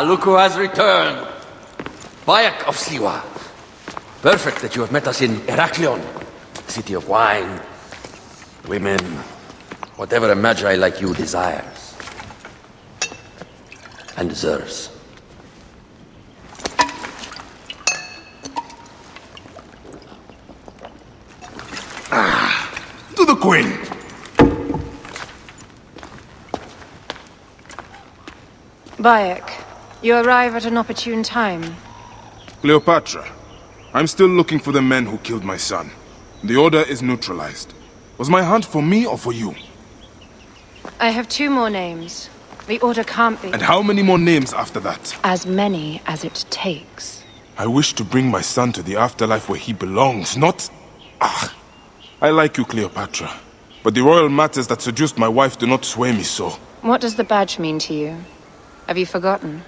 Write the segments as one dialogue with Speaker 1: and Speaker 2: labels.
Speaker 1: look who has returned. Bayek of Siwa. Perfect that you have met us in Heraklion, city of wine, women, whatever a Medjay like you desires. And deserves.
Speaker 2: To the Queen!
Speaker 3: Bayek, you arrive at an opportune time.
Speaker 2: Cleopatra, I'm still looking for the men who killed my son. The Order is neutralized. Was my hunt for me or for you?
Speaker 3: I have 2 more names. The Order can't be...
Speaker 2: And how many more names after that?
Speaker 3: As many as it takes.
Speaker 2: I wish to bring my son to the afterlife where he belongs, not... I like you, Cleopatra. But the royal matters that seduced my wife do not sway me so.
Speaker 3: What does the badge mean to you? Have you forgotten?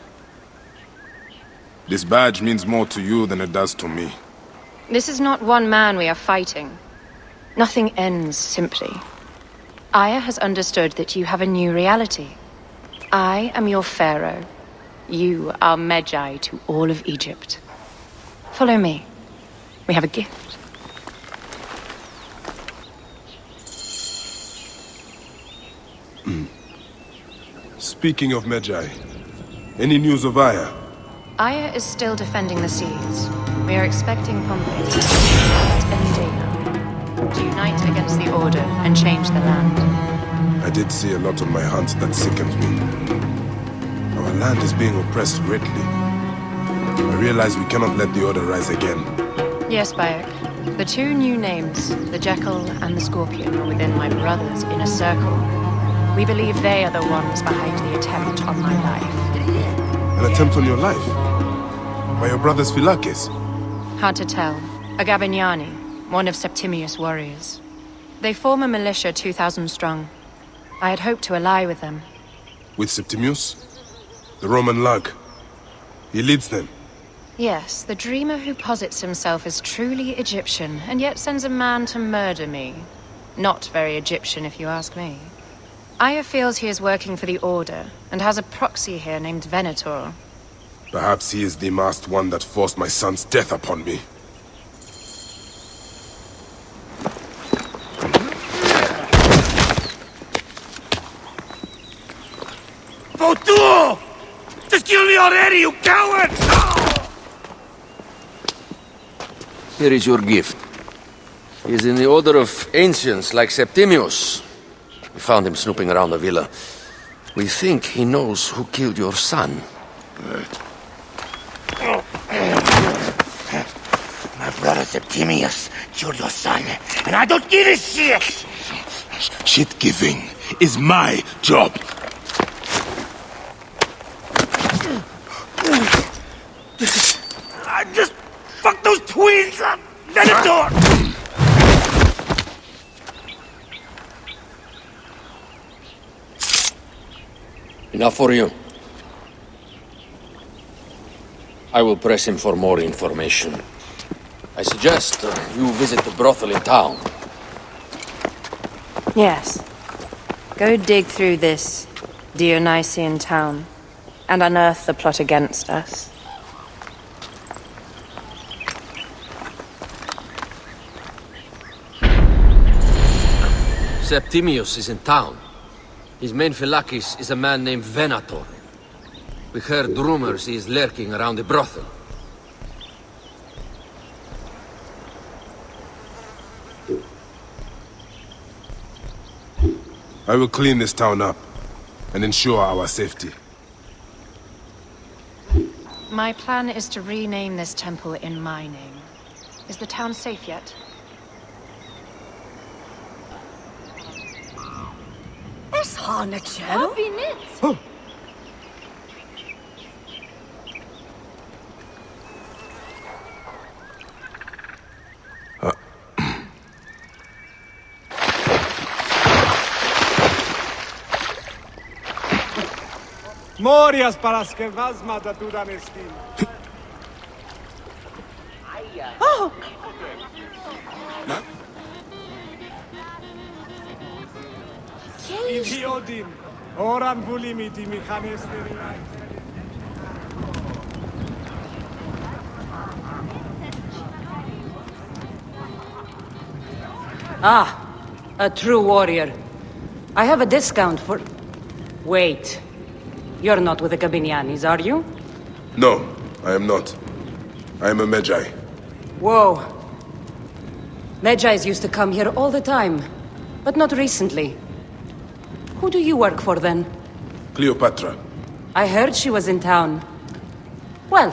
Speaker 2: This badge means more to you than it does to me.
Speaker 3: This is not one man we are fighting. Nothing ends simply. Aya has understood that you have a new reality. I am your pharaoh. You are Medjay to all of Egypt. Follow me. We have a gift.
Speaker 2: Speaking of Medjay, any news of Aya?
Speaker 3: Aya is still defending the seas. We are expecting Pompey any day now to unite against the Order and change the land.
Speaker 2: I did see a lot on my hunt that sickened me. Our land is being oppressed greatly. I realize we cannot let the Order rise again.
Speaker 3: Yes, Bayek. The 2 new names, the Jackal and the Scorpion, are within my brother's inner circle. We believe they are the ones behind the attempt on my life.
Speaker 2: An attempt on your life? By your brother's Philakis?
Speaker 3: Hard to tell. A Gabignani, one of Septimius' warriors. They form a militia 2,000 strong. I had hoped to ally with them.
Speaker 2: With Septimius? The Roman lug? He leads them?
Speaker 3: Yes, the dreamer who posits himself as truly Egyptian, and yet sends a man to murder me. Not very Egyptian, if you ask me. Aya feels he is working for the Order, and has a proxy here named Venator.
Speaker 2: Perhaps he is the masked one that forced my son's death upon me.
Speaker 1: Fotu! Just kill me already, you coward! Here is your gift. He is in the Order of Ancients, like Septimius. We found him snooping around the villa. We think he knows who killed your son.
Speaker 4: My brother Septimius killed your son, and I don't give a shit!
Speaker 2: Shit-giving is my job.
Speaker 4: I just fucked those twins up! Venator!
Speaker 1: Enough for you. I will press him for more information. I suggest you visit the brothel in town.
Speaker 3: Yes. Go dig through this Dionysian town, and unearth the plot against us.
Speaker 1: Septimius is in town. His main Philakis is a man named Venator. We heard rumors he is lurking around the brothel.
Speaker 2: I will clean this town up and ensure our safety.
Speaker 3: My plan is to rename this temple in my name. Is the town safe yet?
Speaker 5: Morias para que vas mata tu danestin.
Speaker 3: Oh!
Speaker 5: Idiodin. Oran bulimiti mechanesteri.
Speaker 6: Ah, a true warrior. I have a discount for... Wait. You're not with the Gabinianis, are you?
Speaker 2: No, I am not. I am a Medjay.
Speaker 6: Whoa. Medjays used to come here all the time, but not recently. Who do you work for, then?
Speaker 2: Cleopatra.
Speaker 6: I heard she was in town. Well,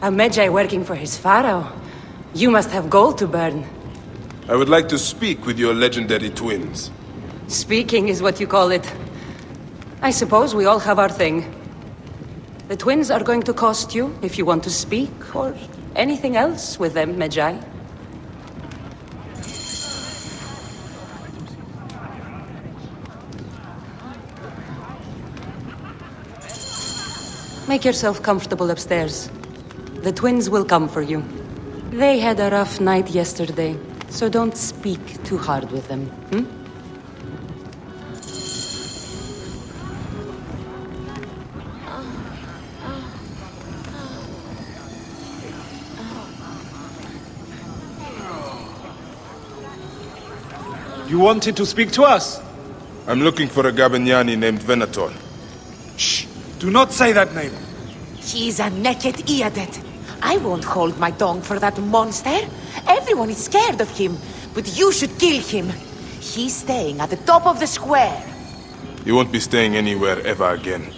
Speaker 6: a Medjay working for his pharaoh. You must have gold to burn.
Speaker 2: I would like to speak with your legendary twins.
Speaker 6: Speaking is what you call it. I suppose we all have our thing. The twins are going to cost you if you want to speak, or anything else with them, Medjay. Make yourself comfortable upstairs. The twins will come for you. They had a rough night yesterday, so don't speak too hard with them, hmm?
Speaker 5: You wanted to speak to us?
Speaker 2: I'm looking for a Gabiniani named Venator.
Speaker 5: Shh! Do not say that name.
Speaker 7: He's a naked Iadet. I won't hold my tongue for that monster. Everyone is scared of him, but you should kill him. He's staying at the top of the square.
Speaker 2: You won't be staying anywhere ever again.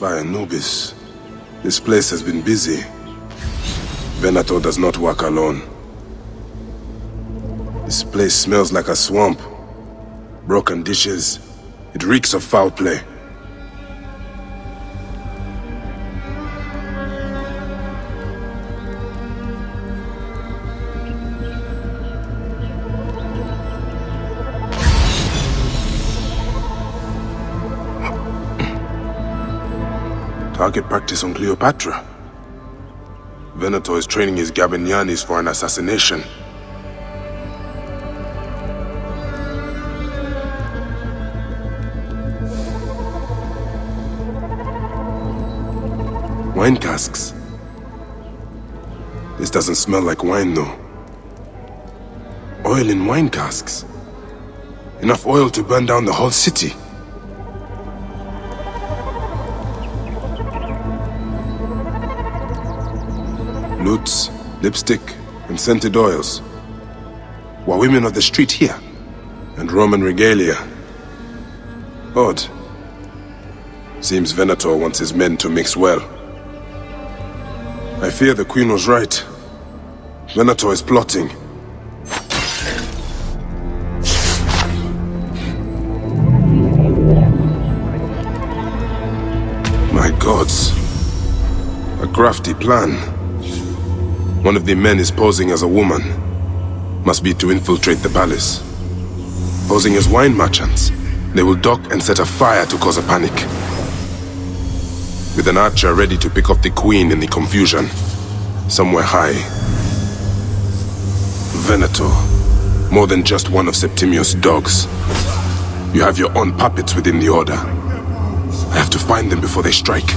Speaker 2: By Anubis, this place has been busy. Venator does not work alone. This place smells like a swamp. Broken dishes. It reeks of foul play. Target practice on Cleopatra. Venator is training his Gabinianis for an assassination. Wine casks. This doesn't smell like wine, though. Oil in wine casks. Enough oil to burn down the whole city. Lutes, lipstick, and scented oils. Were women of the street here? And Roman regalia. Odd. Seems Venator wants his men to mix well. I fear the Queen was right. Venator is plotting. My gods. A crafty plan. One of the men is posing as a woman. Must be to infiltrate the palace. Posing as wine merchants, they will dock and set a fire to cause a panic. With an archer ready to pick off the queen in the confusion. Somewhere high. Venator. More than just one of Septimius' dogs. You have your own puppets within the Order. I have to find them before they strike.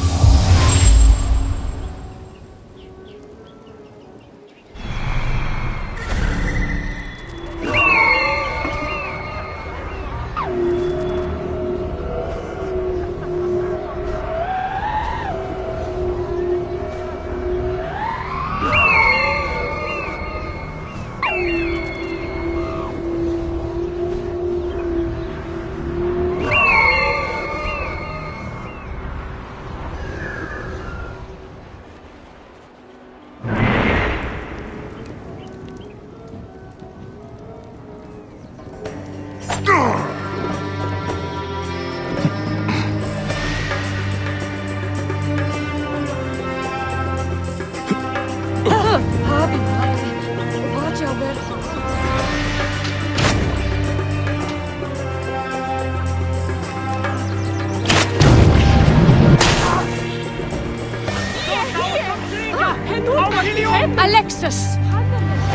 Speaker 3: Alexis!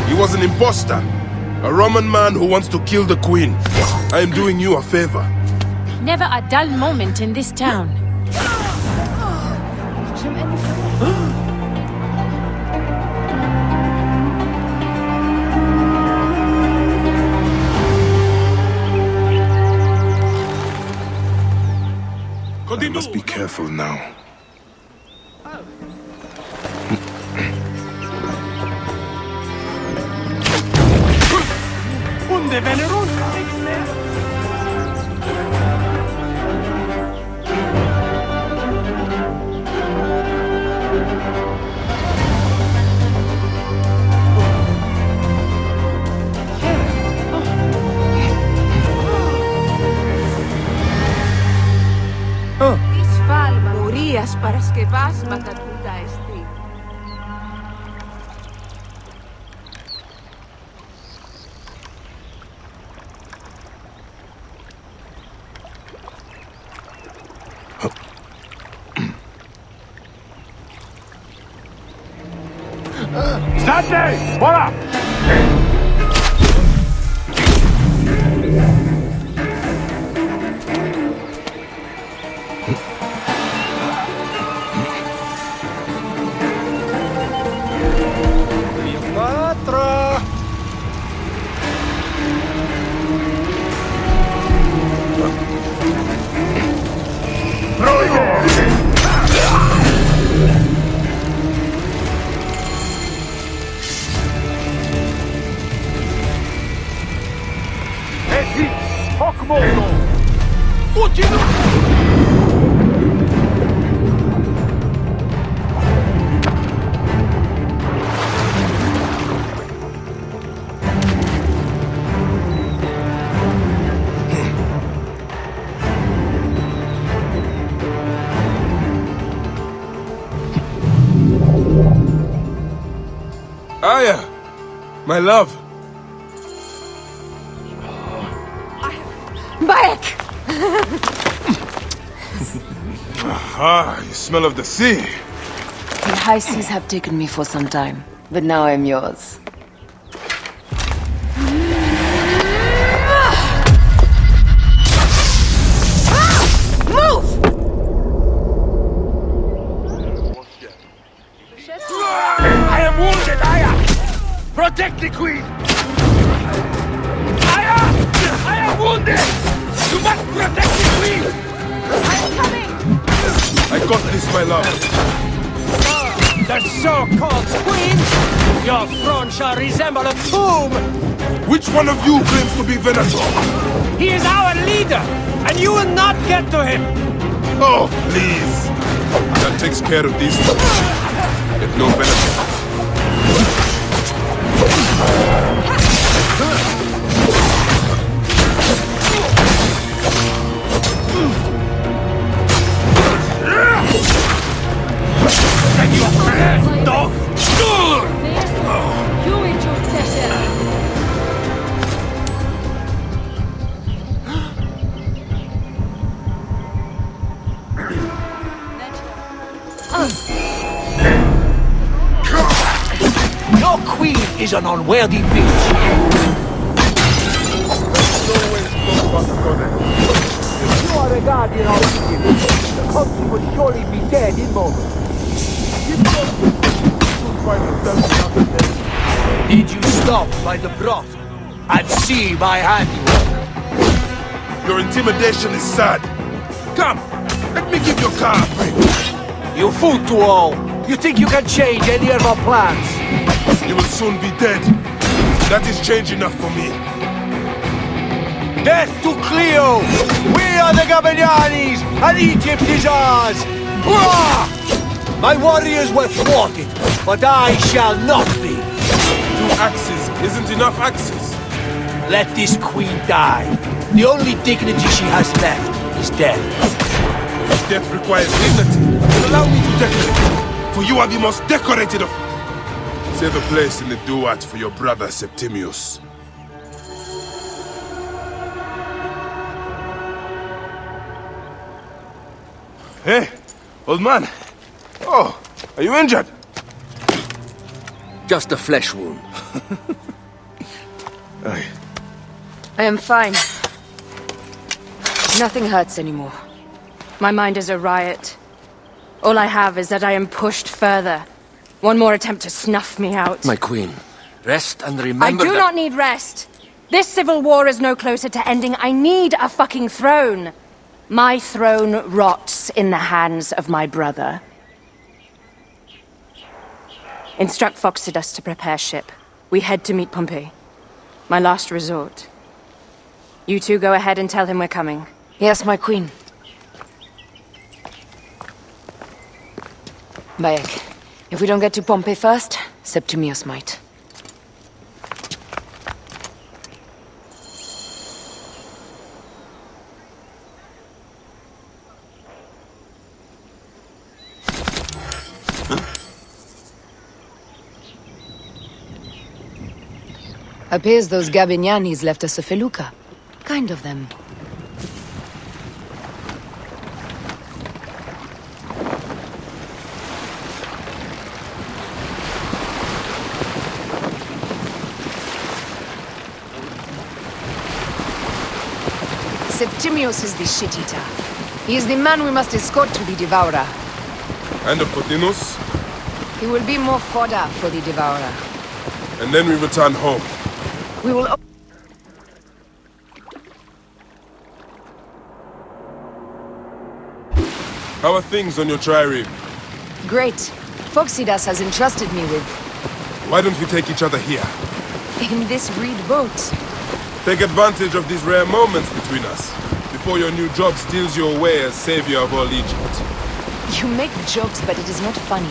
Speaker 2: He was an imposter. A Roman man who wants to kill the queen. I am doing you a favor.
Speaker 3: Never a dull moment in this town.
Speaker 2: I must be careful now.
Speaker 7: Μορίας παρασκευάσματα τούτα εστί.
Speaker 5: Στάτε! Voilà!
Speaker 2: Aya! My love!
Speaker 3: Bayek!
Speaker 2: Ah, you smell of the sea.
Speaker 8: The high seas have taken me for some time, but now I'm yours.
Speaker 3: Move!
Speaker 4: I am wounded, Aya! Protect the queen! Aya! I am wounded! You must protect the queen!
Speaker 3: I'm coming!
Speaker 2: I got this, my love.
Speaker 5: The so-called queen? Your throne shall resemble a tomb!
Speaker 2: Which one of you claims to be Venator?
Speaker 5: He is our leader, and you will not get to him!
Speaker 2: Oh, please. That takes care of these two. Get no Venator.
Speaker 4: Dog!
Speaker 3: You and your pleasure!
Speaker 4: Your queen is an unworthy bitch! If you are the guardian of Egypt, the country would surely be dead in moments. Did you stop by the broth and see my handiwork?
Speaker 2: Your intimidation is sad. Come, let me give your car a break.
Speaker 4: You fool to all! You think you can change any of our plans?
Speaker 2: You will soon be dead. That is change enough for me.
Speaker 4: Death to Cleo! We are the Gabanianis, and Egypt is ours! Hurrah! My warriors were thwarted, but I shall not be.
Speaker 2: 2 axes isn't enough axes.
Speaker 4: Let this queen die. The only dignity she has left is death.
Speaker 2: If death requires dignity, then allow me to decorate. For you are the most decorated of... Save a place in the duat for your brother Septimius. Hey, old man. Oh, are you injured?
Speaker 1: Just a flesh wound.
Speaker 2: Aye.
Speaker 8: I am fine. Nothing hurts anymore.
Speaker 3: My mind is a riot. All I have is that I am pushed further. One more attempt to snuff me out.
Speaker 1: My queen, rest and remember
Speaker 3: I do not need rest. This civil war is no closer to ending. I need a fucking throne. My throne rots in the hands of my brother. Instruct Foxidus to prepare ship. We head to meet Pompey. My last resort. You two go ahead and tell him we're coming.
Speaker 8: Yes, my queen. Bayek, if we don't get to Pompey first, Septimius might. Appears those Gabinianis left us a felucca. Kind of them. Septimius is the shit-eater. He is the man we must escort to the Devourer.
Speaker 2: And of Pothinus,
Speaker 8: He will be more fodder for the Devourer.
Speaker 2: and then we return home.
Speaker 8: We will...
Speaker 2: How are things on your trireme?
Speaker 8: Great. Foxidas has entrusted me with...
Speaker 2: Why don't we take each other here?
Speaker 8: in this reed boat.
Speaker 2: Take advantage of these rare moments between us, before your new job steals you away as savior of all Egypt.
Speaker 8: You make jokes, but it is not funny.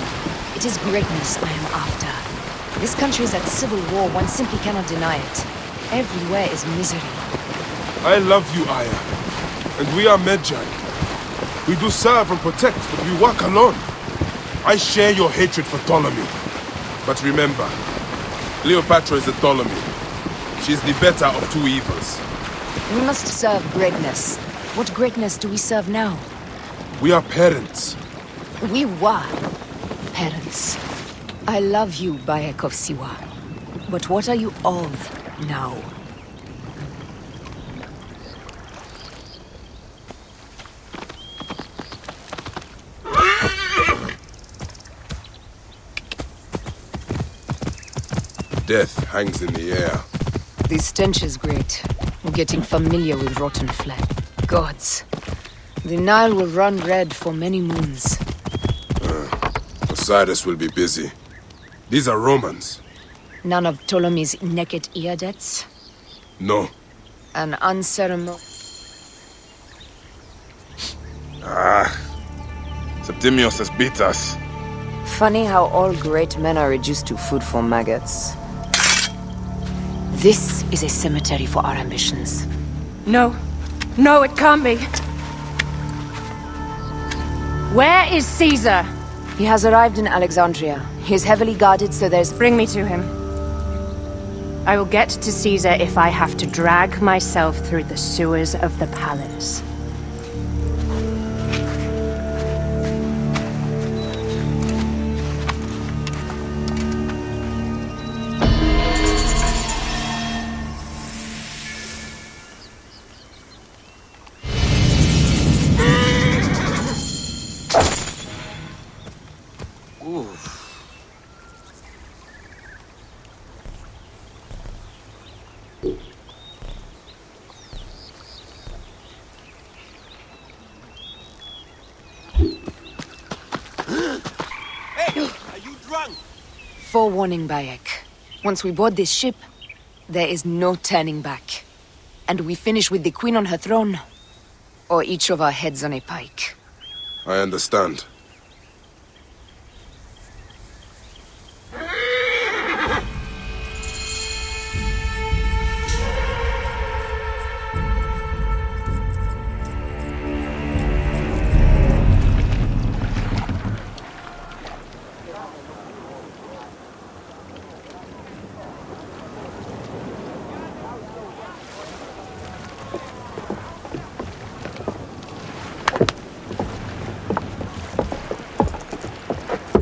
Speaker 8: It is greatness I am after. This country is at civil war, one simply cannot deny it. Everywhere is misery.
Speaker 2: I love you, Aya. And we are Medjay. We do serve and protect, but we work alone. I share your hatred for Ptolemy. But remember, Cleopatra is a Ptolemy. She's the better of two evils.
Speaker 8: We must serve greatness. What greatness do we serve now?
Speaker 2: We are parents.
Speaker 8: We were parents. I love you, Bayek of Siwa. But what are you of now?
Speaker 2: Death hangs in the air.
Speaker 8: The stench is great. I'm getting familiar with rotten flesh. Gods. The Nile will run red for many moons.
Speaker 2: Osiris will be busy. These are Romans.
Speaker 8: None of Ptolemy's naked eardets?
Speaker 2: No.
Speaker 8: An unceremonious...
Speaker 2: Septimius has beat us.
Speaker 8: Funny how all great men are reduced to food for maggots. This is a cemetery for our ambitions.
Speaker 3: No. No, it can't be. Where is Caesar?
Speaker 8: He has arrived in Alexandria. He is heavily guarded, so there's...
Speaker 3: Bring me to him. I will get to Caesar if I have to drag myself through the sewers of the palace.
Speaker 8: Forewarning, Bayek. Once we board this ship, there is no turning back. And we finish with the Queen on her throne, or each of our heads on a pike.
Speaker 2: I understand.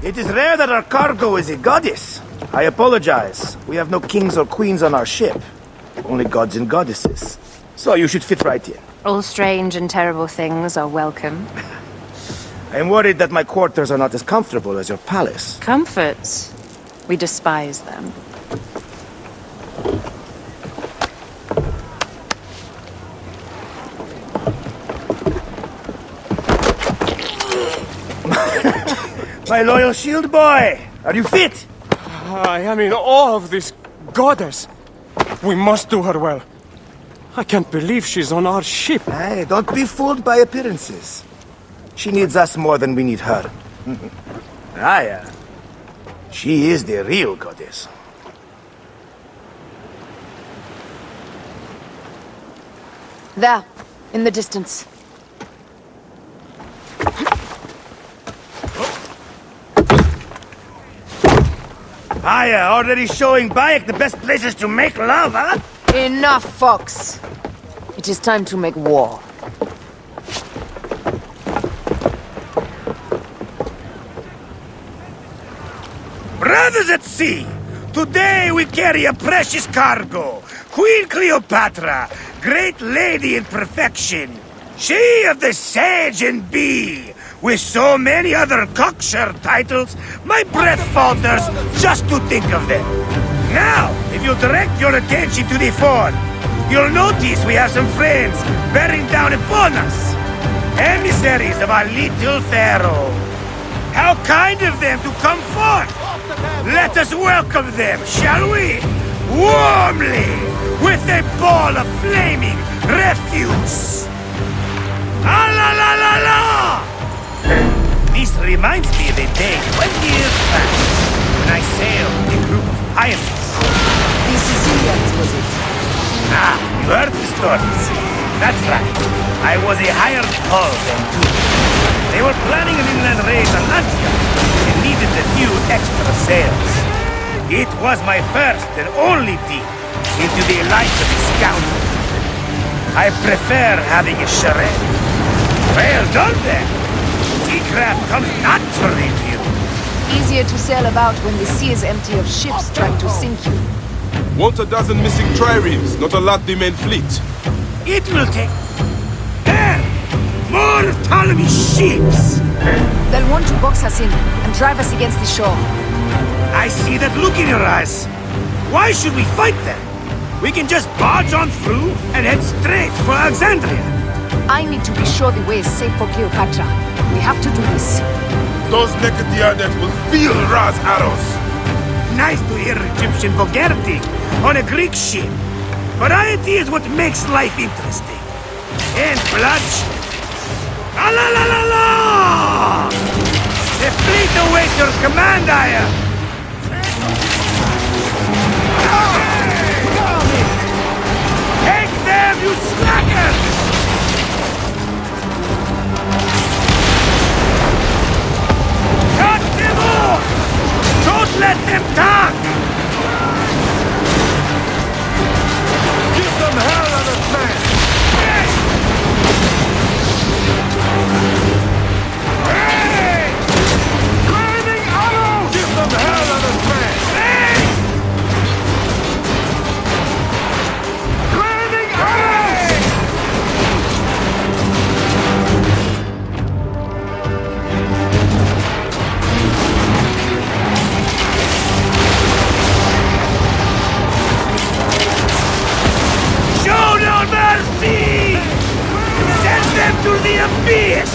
Speaker 4: It is rare that our cargo is a goddess.
Speaker 9: I apologize. We have no kings or queens on our ship. Only gods and goddesses. So you should fit right in.
Speaker 3: All strange and terrible things are welcome.
Speaker 9: I'm worried that my quarters are not as comfortable as your palace.
Speaker 3: Comforts. We despise them.
Speaker 9: My loyal shield boy! Are you fit?
Speaker 5: I am in awe of this goddess. We must do her well. I can't believe she's on our ship.
Speaker 9: Hey, don't be fooled by appearances. She needs us more than we need her. She is the real goddess.
Speaker 8: There, in the distance.
Speaker 9: Aya, already showing Bayek the best places to make love, huh?
Speaker 8: Enough, Fox. It is time to make war.
Speaker 9: Brothers at sea, today we carry a precious cargo. Queen Cleopatra, great lady in perfection. She of the Sage and Bee. With so many other cocksure titles, my breath falters just to think of them. Now, if you direct your attention to the fort, you'll notice we have some friends bearing down upon us. Emissaries of our little pharaoh. How kind of them to come forth! Let us welcome them, shall we? Warmly, with a ball of flaming refuse. Ah la la la la! This reminds me of a day 20 years back, when I sailed with a group of pirates.
Speaker 8: The Sicilians, was it?
Speaker 9: Ah, you heard the stories. That's right. I was a hired hull then too. They were planning an inland raid on Antioch and needed a few extra sails. It was my first and only deep into the life of a scoundrel. I prefer having a charade. Well done then. Seacraft comes naturally to you.
Speaker 8: Easier to sail about when the sea is empty of ships trying to sink you.
Speaker 2: Want a dozen missing triremes, not a lot the main fleet.
Speaker 9: It will take... There! More Ptolemy ships!
Speaker 8: They'll want to box us in and drive us against the shore.
Speaker 9: I see that look in your eyes. Why should we fight them? We can just barge on through and head straight for Alexandria.
Speaker 8: I need to be sure the way is safe for Cleopatra. We have to do this.
Speaker 2: Those naked Diadet will feel Ra's arrows.
Speaker 9: Nice to hear Egyptian vulgarity on a Greek ship. Variety is what makes life interesting. And bloodshed. Ah la la la la! The fleet awaits your command, Aya! Take them, you slackers! Cut them off! Don't let them talk!
Speaker 4: Give them hell on a plan!
Speaker 9: Hey!
Speaker 4: Flaming arrows! Give them hell on a plan!
Speaker 9: Hey!
Speaker 4: Flaming arrows!
Speaker 9: Show no mercy! Send them to the abyss!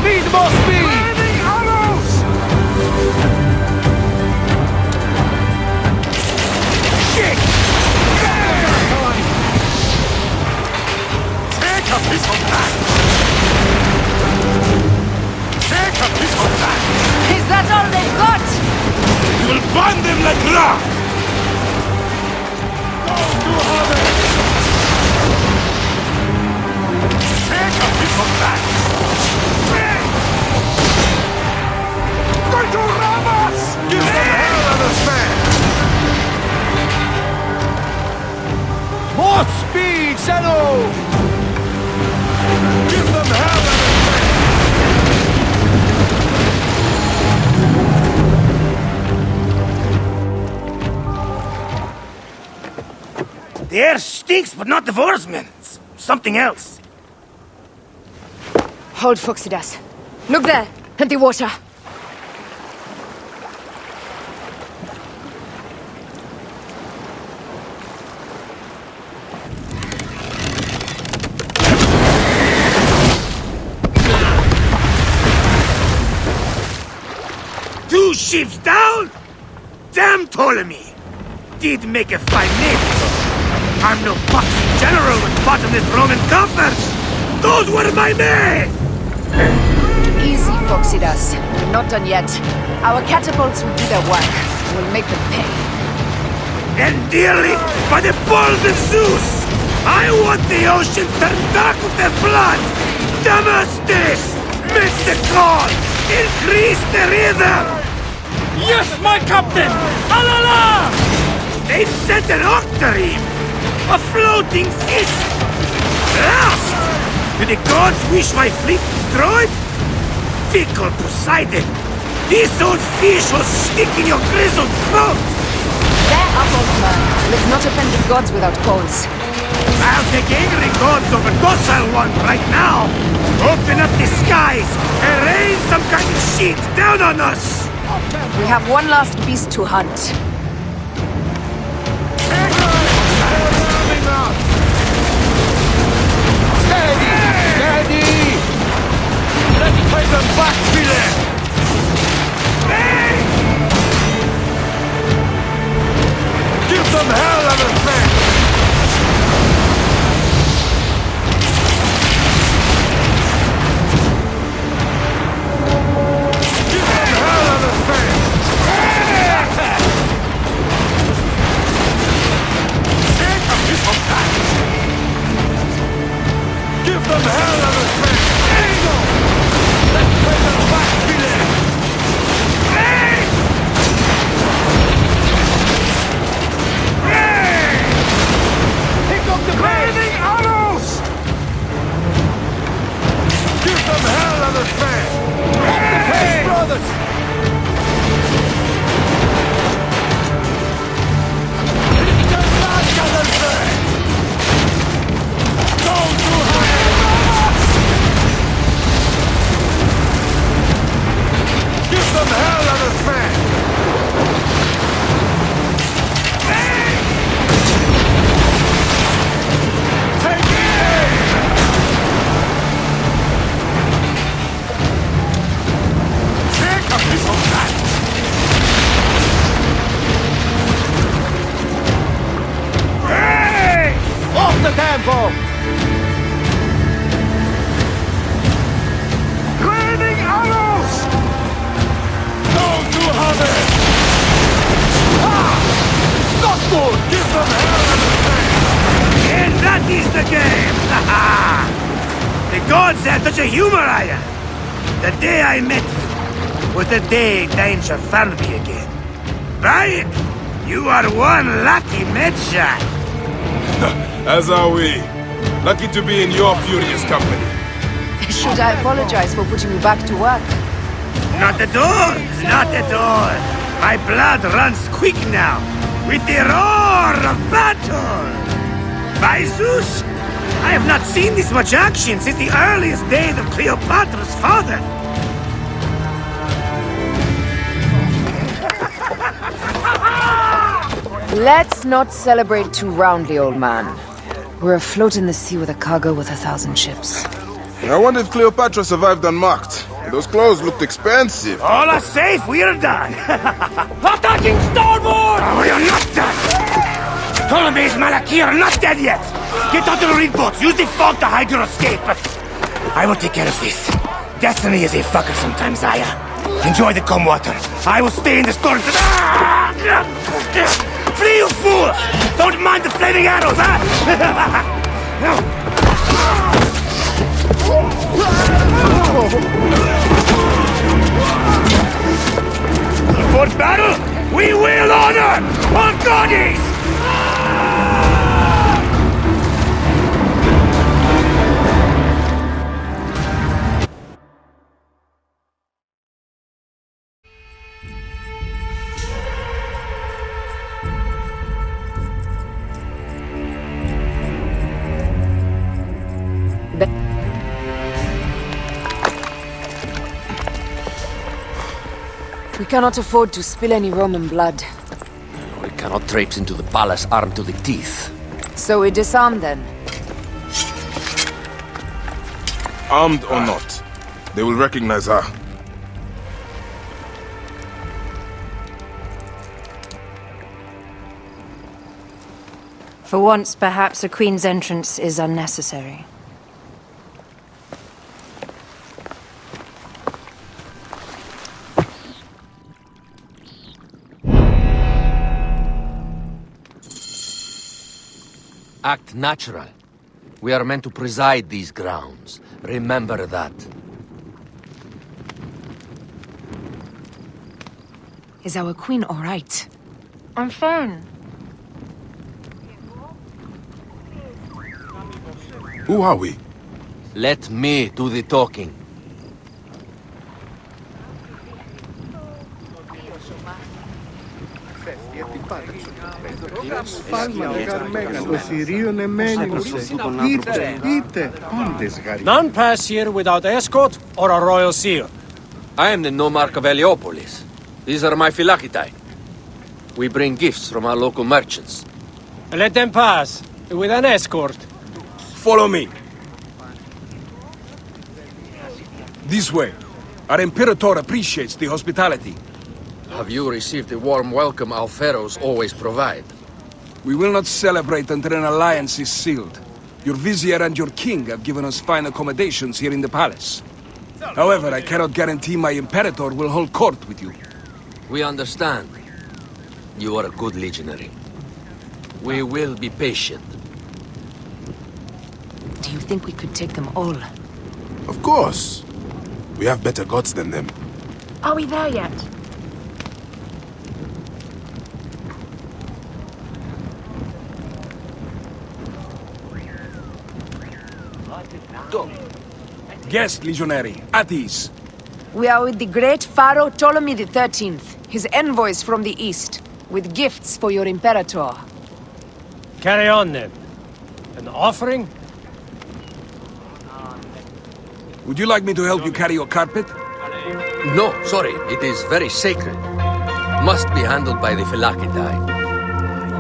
Speaker 4: Need more speed! Flaming arrows!
Speaker 9: Shit!
Speaker 4: Take a piece of that! Take a piece of that!
Speaker 8: Is that all they've got?
Speaker 2: We will burn them like rock!
Speaker 4: Go to Harvey! Take a piece of that! Going to ram us! Give them hell on a span! More speed, Zeno! Give them hell on a span!
Speaker 9: The air stinks, but not the Vorsmen. It's something else.
Speaker 8: Hold, Foxidas. Look there, at the water.
Speaker 9: Two ships down? Damn Ptolemy! Did make a fine name. I'm no boxing general with bottomless Roman coffers! Those were my men!
Speaker 8: Easy, Foxidas. We're not done yet. Our catapults will do their work. We'll make them pay.
Speaker 9: And dearly, by the balls of Zeus! I want the ocean turned dark with their blood! Damastes! Make the call! Increase the rhythm!
Speaker 5: Yes, my captain! Alala!
Speaker 9: They've sent an octarine! A floating fish! Lost! Do the gods wish my fleet destroyed? Fickle Poseidon! This old fish will stick in your grizzled throat!
Speaker 8: They're up, old man. Let's not offend the gods without cause.
Speaker 9: I'll take angry gods over docile ones right now! Open up the skies and rain some kind of shit down on us!
Speaker 8: We have one last beast to hunt.
Speaker 4: Steady! Steady! Let's play them back, Philip!
Speaker 9: Hey!
Speaker 4: Give them hell of a thing! Give them hell of a thing! Give them hell of a thing! Let's play them back, Philip!
Speaker 9: Hey! Hey!
Speaker 4: Pick up the burning arrows! Give them hell of a thing! At the pace, brothers! Hit them back, other thing! Don't do Give them hell of a thing! Take it! Take a piece of that!
Speaker 9: Hey!
Speaker 4: Off the tempo! Raining arrows! Don't do harder! Ah! Not good! Give them hell of a thing!
Speaker 9: And that is the game! The gods have such a humor, Aya! The day I met you was the day danger found me again. Bayek, you are one lucky Medjay!
Speaker 2: As are we. Lucky to be in your furious company.
Speaker 8: Should I apologize for putting you back to work?
Speaker 9: Not at all! Not at all! My blood runs quick now, with the roar of battle! By Zeus! I have not seen this much action since the earliest days of Cleopatra's father!
Speaker 8: Let's not celebrate too roundly, old man. We're afloat in the sea with a cargo worth 1,000 ships.
Speaker 2: I wonder if Cleopatra survived unmarked. Those clothes looked expensive.
Speaker 9: All are safe, we're done!
Speaker 5: Attacking starboard!
Speaker 9: Oh, we are not done! Ptolemai's Malaki are not dead yet! Get onto the reed boats, use the fog to hide your escape, but I will take care of this. Destiny is a fucker sometimes, Aya. Enjoy the calm water. I will stay in the storm to... Flee, you fool! Don't mind the flaming arrows, huh? For battle, we will honor our goddess!
Speaker 8: We cannot afford to spill any Roman blood.
Speaker 1: We cannot traipse into the palace armed to the teeth.
Speaker 8: So we disarm then.
Speaker 2: Armed or not, they will recognize her.
Speaker 3: For once, perhaps a queen's entrance is unnecessary.
Speaker 1: Act natural. We are meant to preside these grounds. Remember that.
Speaker 8: Is our queen all right?
Speaker 3: I'm fine.
Speaker 2: Who are we?
Speaker 1: Let me do the talking.
Speaker 5: None pass here without escort or a royal seal.
Speaker 1: I am the nomarch of Heliopolis. These are my phylakitae. We bring gifts from our local merchants.
Speaker 5: Let them pass, with an escort.
Speaker 9: Follow me. This way. Our Imperator appreciates the hospitality.
Speaker 1: Have you received the warm welcome our pharaohs always provide?
Speaker 9: We will not celebrate until an alliance is sealed. Your vizier and your king have given us fine accommodations here in the palace. However, I cannot guarantee my Imperator will hold court with you.
Speaker 1: We understand. You are a good legionary. We will be patient.
Speaker 8: Do you think we could take them all?
Speaker 2: Of course. We have better gods than them.
Speaker 3: Are we there yet?
Speaker 9: Guest, legionary, at ease.
Speaker 8: We are with the great Pharaoh Ptolemy XIII, his envoys from the east, with gifts for your Imperator.
Speaker 5: Carry on then. An offering?
Speaker 9: Would you like me to help you carry your carpet?
Speaker 1: No, sorry. It is very sacred. Must be handled by the phylakitae.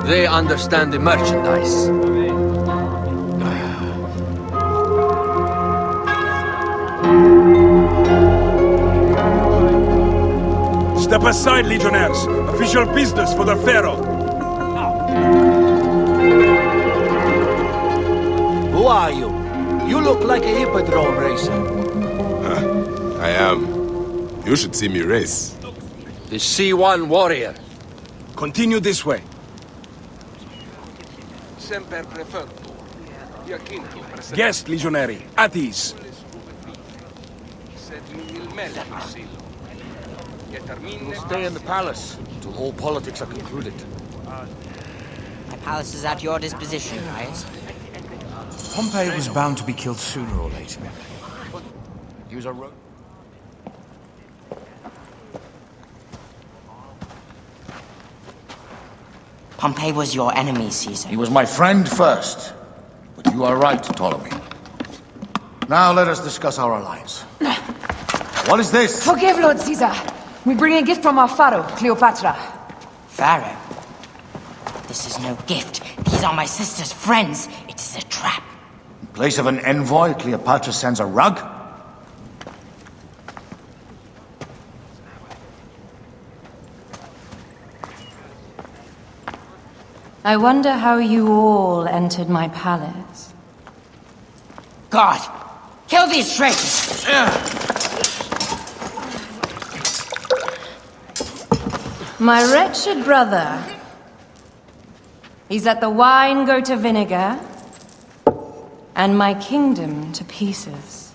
Speaker 1: They understand the merchandise.
Speaker 9: Step aside, legionnaires. Official business for the Pharaoh.
Speaker 4: Who are you? You look like a hippodrome racer.
Speaker 2: I am. You should see me race.
Speaker 1: The C1 warrior.
Speaker 9: Continue this way. Guest, legionary, at ease.
Speaker 1: We'll stay in the palace until all politics are concluded.
Speaker 10: My palace is at your disposition, Gaius.
Speaker 11: Pompey was bound to be killed sooner or later. He was a
Speaker 10: Pompey was your enemy, Caesar.
Speaker 11: He was my friend first. But you are right, Ptolemy. Now let us discuss our alliance. What is this?
Speaker 8: Forgive, Lord Caesar. We bring a gift from our Pharaoh, Cleopatra.
Speaker 10: Pharaoh? This is no gift. These are my sister's friends. It is a trap.
Speaker 11: In place of an envoy, Cleopatra sends a rug?
Speaker 3: I wonder how you all entered my palace.
Speaker 10: God! Kill these traitors!
Speaker 3: My wretched brother. He's let the wine go to vinegar, and my kingdom to pieces.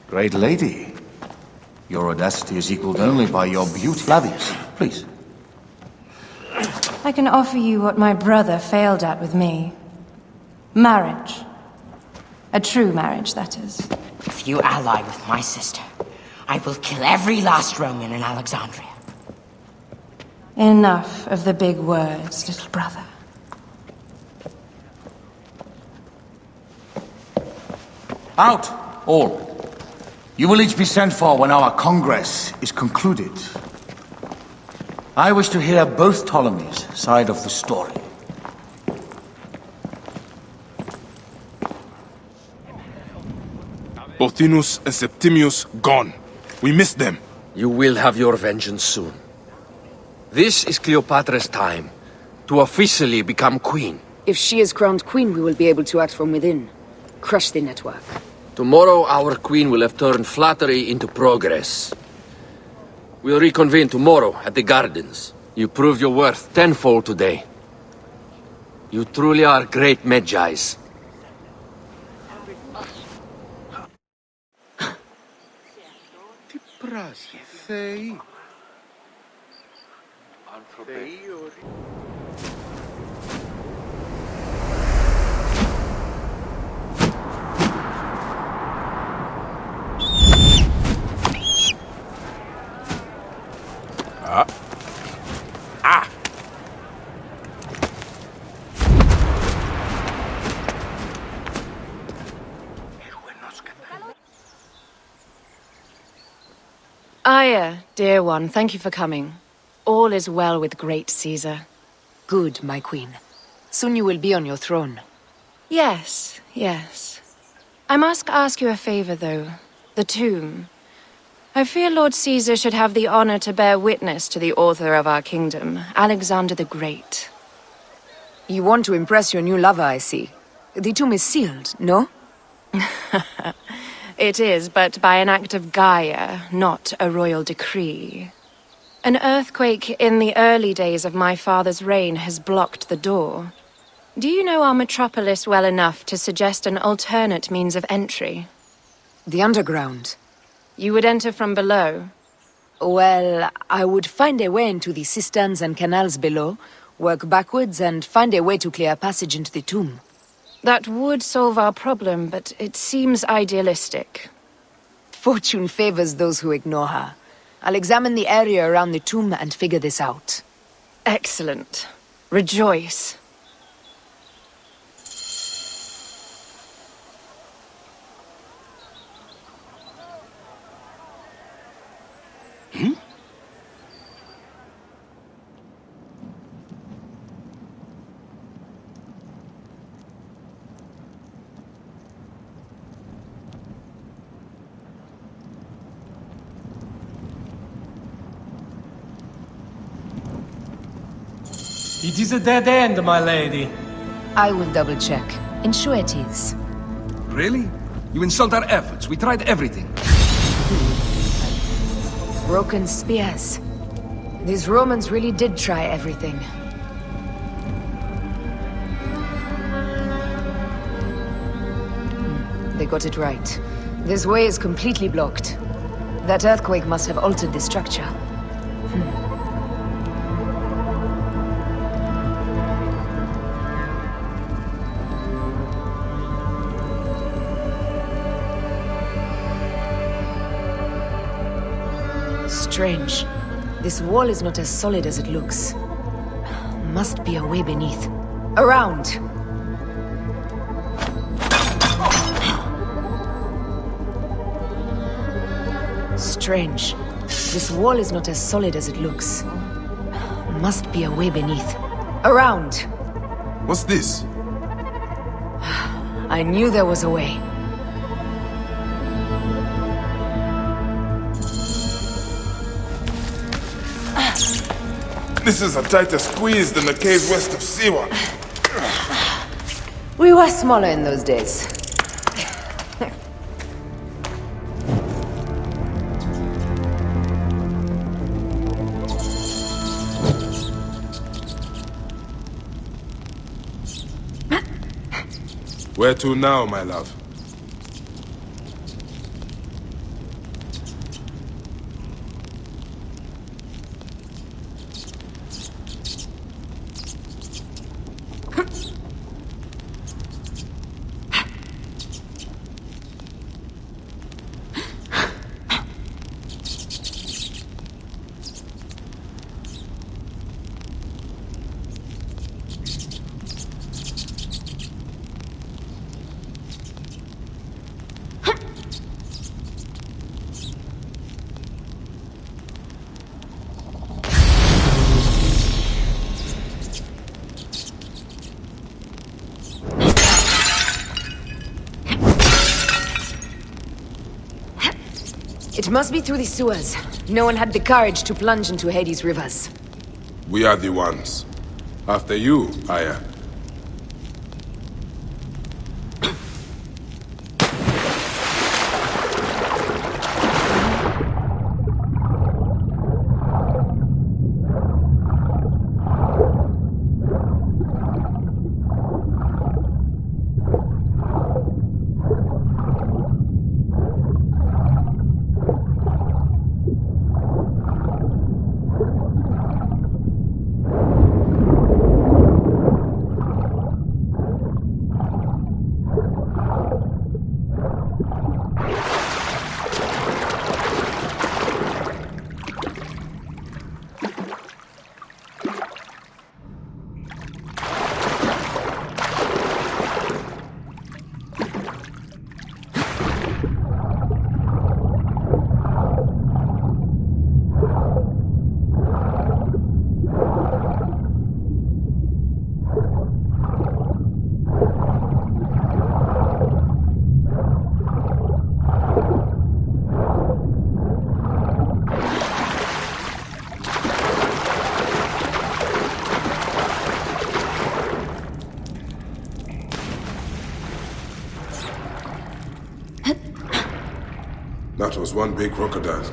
Speaker 11: Great lady. Your audacity is equaled only by your beauty. Flavius, please.
Speaker 3: I can offer you what my brother failed at with me. Marriage. A true marriage, that is.
Speaker 10: If you ally with my sister, I will kill every last Roman in Alexandria.
Speaker 3: Enough of the big words, little brother.
Speaker 11: Out, all. You will each be sent for when our Congress is concluded. I wish to hear both Ptolemy's side of the story.
Speaker 2: Pothinus and Septimius gone. We missed them.
Speaker 1: You will have your vengeance soon. This is Cleopatra's time to officially become queen.
Speaker 8: If she is crowned queen, we will be able to act from within. Crush the network.
Speaker 1: Tomorrow, our queen will have turned flattery into progress. We'll reconvene tomorrow at the gardens. You proved your worth tenfold today. You truly are great Medjays.
Speaker 3: Aya, dear one, thank you for coming. All is well with great Caesar.
Speaker 8: Good, my queen. Soon you will be on your throne.
Speaker 3: Yes, yes. I must ask you a favor, though. The tomb. I fear Lord Caesar should have the honor to bear witness to the author of our kingdom, Alexander the Great.
Speaker 8: You want to impress your new lover, I see. The tomb is sealed, no?
Speaker 3: It is, but by an act of Gaia, not a royal decree. An earthquake in the early days of my father's reign has blocked the door. Do you know our metropolis well enough to suggest an alternate means of entry?
Speaker 8: The underground.
Speaker 3: You would enter from below?
Speaker 8: Well, I would find a way into the cisterns and canals below, work backwards, and find a way to clear a passage into the tomb.
Speaker 3: That would solve our problem, but it seems idealistic.
Speaker 8: Fortune favors those who ignore her. I'll examine the area around the tomb and figure this out.
Speaker 3: Excellent. Rejoice.
Speaker 12: It is a dead end, my lady.
Speaker 8: I will double-check. Ensure it is.
Speaker 13: Really? You insult our efforts. We tried everything.
Speaker 8: Broken spears. These Romans really did try everything. They got it right. This way is completely blocked. That earthquake must have altered the structure. Strange. This wall is not as solid as it looks. Must be a way beneath. Around! Strange. This wall is not as solid as it looks. Must be a way beneath. Around!
Speaker 2: What's this?
Speaker 8: I knew there was a way.
Speaker 2: This is a tighter squeeze than the cave west of Siwa.
Speaker 8: We were smaller in those days.
Speaker 2: Where to now, my love?
Speaker 8: It must be through the sewers. No one had the courage to plunge into Hades' rivers.
Speaker 2: We are the ones. After you, Aya. That was one big crocodile.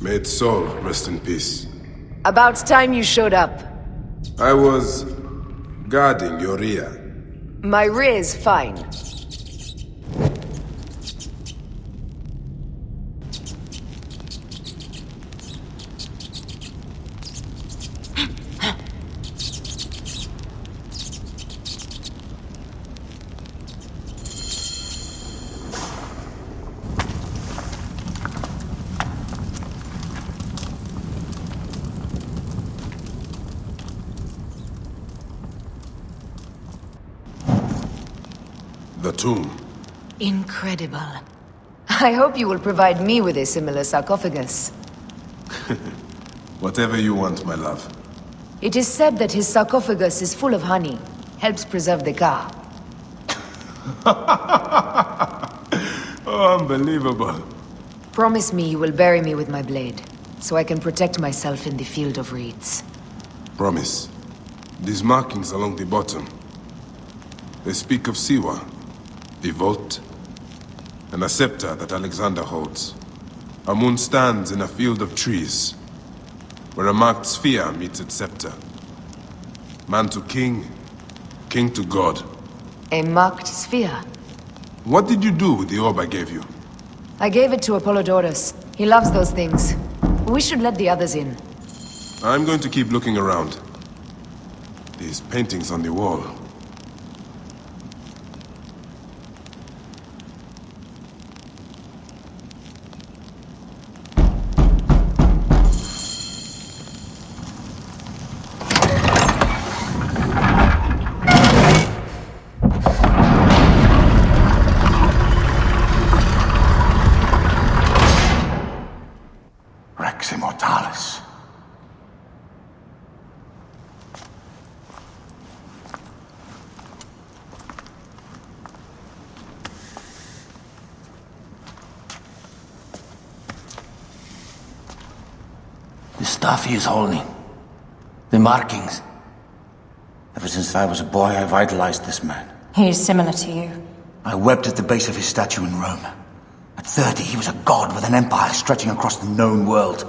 Speaker 2: May its soul rest in peace.
Speaker 8: About time you showed up.
Speaker 2: I was guarding your rear.
Speaker 8: My rear's fine.
Speaker 2: The tomb.
Speaker 8: Incredible. I hope you will provide me with a similar sarcophagus.
Speaker 2: Whatever you want, my love.
Speaker 8: It is said that his sarcophagus is full of honey. Helps preserve the car.
Speaker 2: Oh, unbelievable.
Speaker 8: Promise me you will bury me with my blade, so I can protect myself in the field of reeds.
Speaker 2: Promise. These markings along the bottom. They speak of Siwa, the vault, and a scepter that Alexander holds. A moon stands in a field of trees, where a marked sphere meets its scepter. Man to king, king to god.
Speaker 8: A marked sphere?
Speaker 2: What did you do with the orb I gave you?
Speaker 8: I gave it to Apollodorus. He loves those things. We should let the others in.
Speaker 2: I'm going to keep looking around. These paintings on the wall.
Speaker 11: The stuff he is holding. The markings. Ever since I was a boy, I've idolized this man.
Speaker 10: He is similar to you.
Speaker 11: I wept at the base of his statue in Rome. At 30, he was a god with an empire stretching across the known world.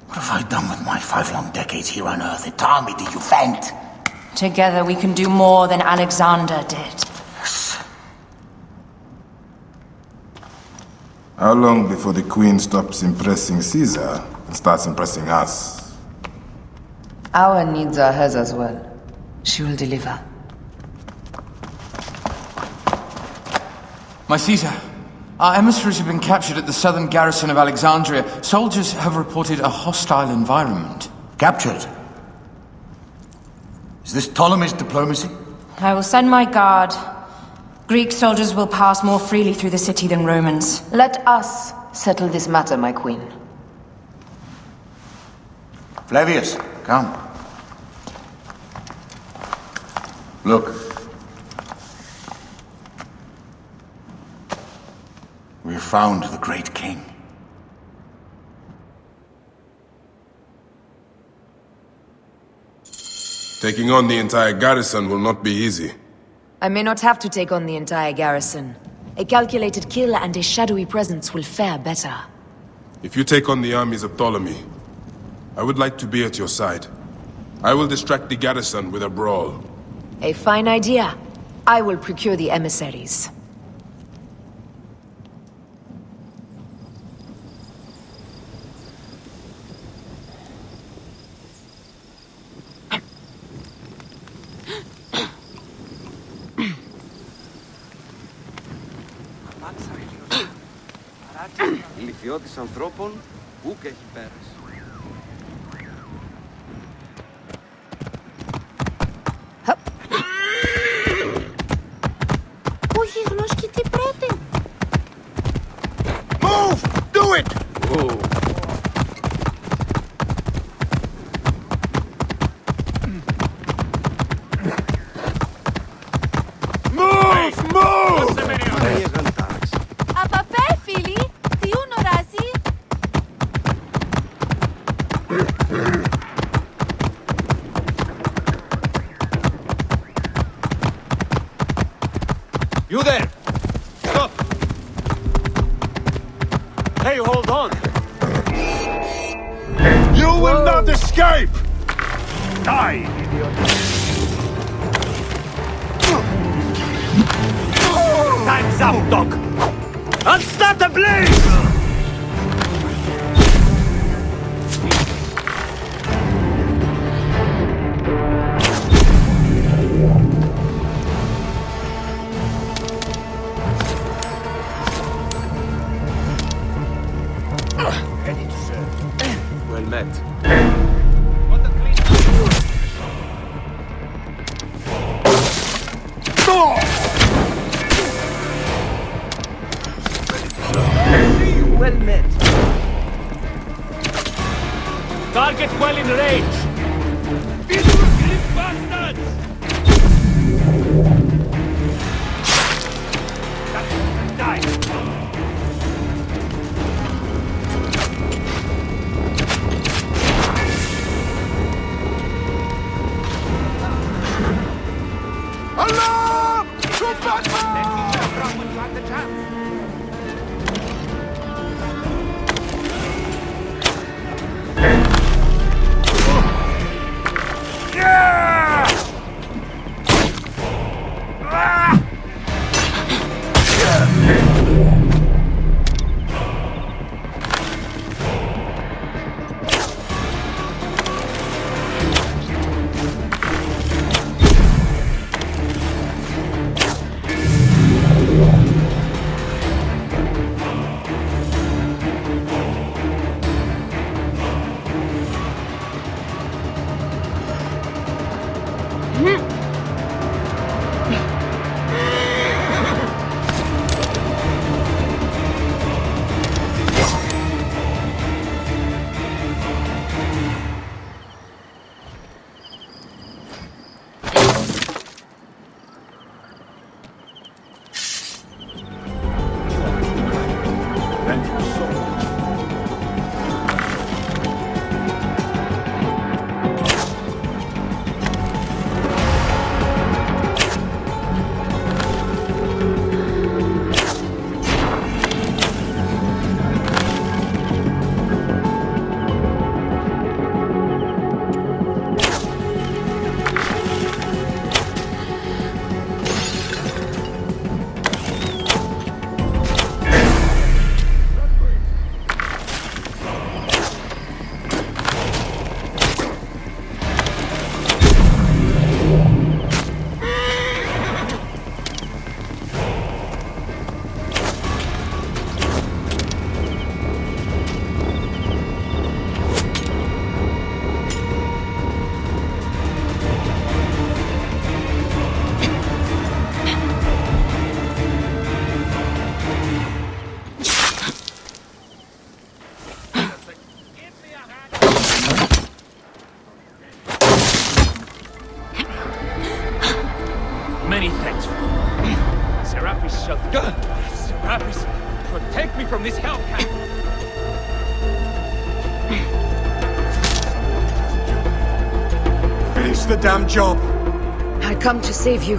Speaker 11: What have I done with my 5 long decades here on Earth? An army to defend?
Speaker 10: Together we can do more than Alexander did.
Speaker 11: Yes.
Speaker 2: How long before the Queen stops impressing Caesar and starts impressing us?
Speaker 8: Our needs are hers as well. She will deliver.
Speaker 14: My Caesar, our emissaries have been captured at the southern garrison of Alexandria. Soldiers have reported a hostile environment.
Speaker 11: Captured? Is this Ptolemy's diplomacy?
Speaker 10: I will send my guard. Greek soldiers will pass more freely through the city than Romans.
Speaker 8: Let us settle this matter, my queen.
Speaker 11: Flavius, come. Look. We have found the great king.
Speaker 2: Taking on the entire garrison will not be easy.
Speaker 8: I may not have to take on the entire garrison. A calculated kill and a shadowy presence will fare better.
Speaker 2: If you take on the armies of Ptolemy, I would like to be at your side. I will distract the garrison with a brawl.
Speaker 8: A fine idea. I will procure the emissaries.
Speaker 15: Ηλικιώτης ανθρώπων, ούκ έχει πέρασει.
Speaker 7: Όχι γνώσκει τι πρέπει.
Speaker 9: Move! Do it! Move! Move!
Speaker 7: Απαπέ, φίλοι! Τι ονοράζει?
Speaker 4: You there! Stop! Hey, hold on!
Speaker 9: You will not escape! Die, idiot!
Speaker 4: Time's up, Doc! I'll start the blaze!
Speaker 15: Ready to serve.
Speaker 4: Well met.
Speaker 15: Well met.
Speaker 4: Target well in range! Die!
Speaker 9: Alarm! To battle!
Speaker 4: Many thanks. Serapis shall... Serapis, protect me from this hellcat!
Speaker 9: Finish
Speaker 5: the damn job.
Speaker 8: I come to save you.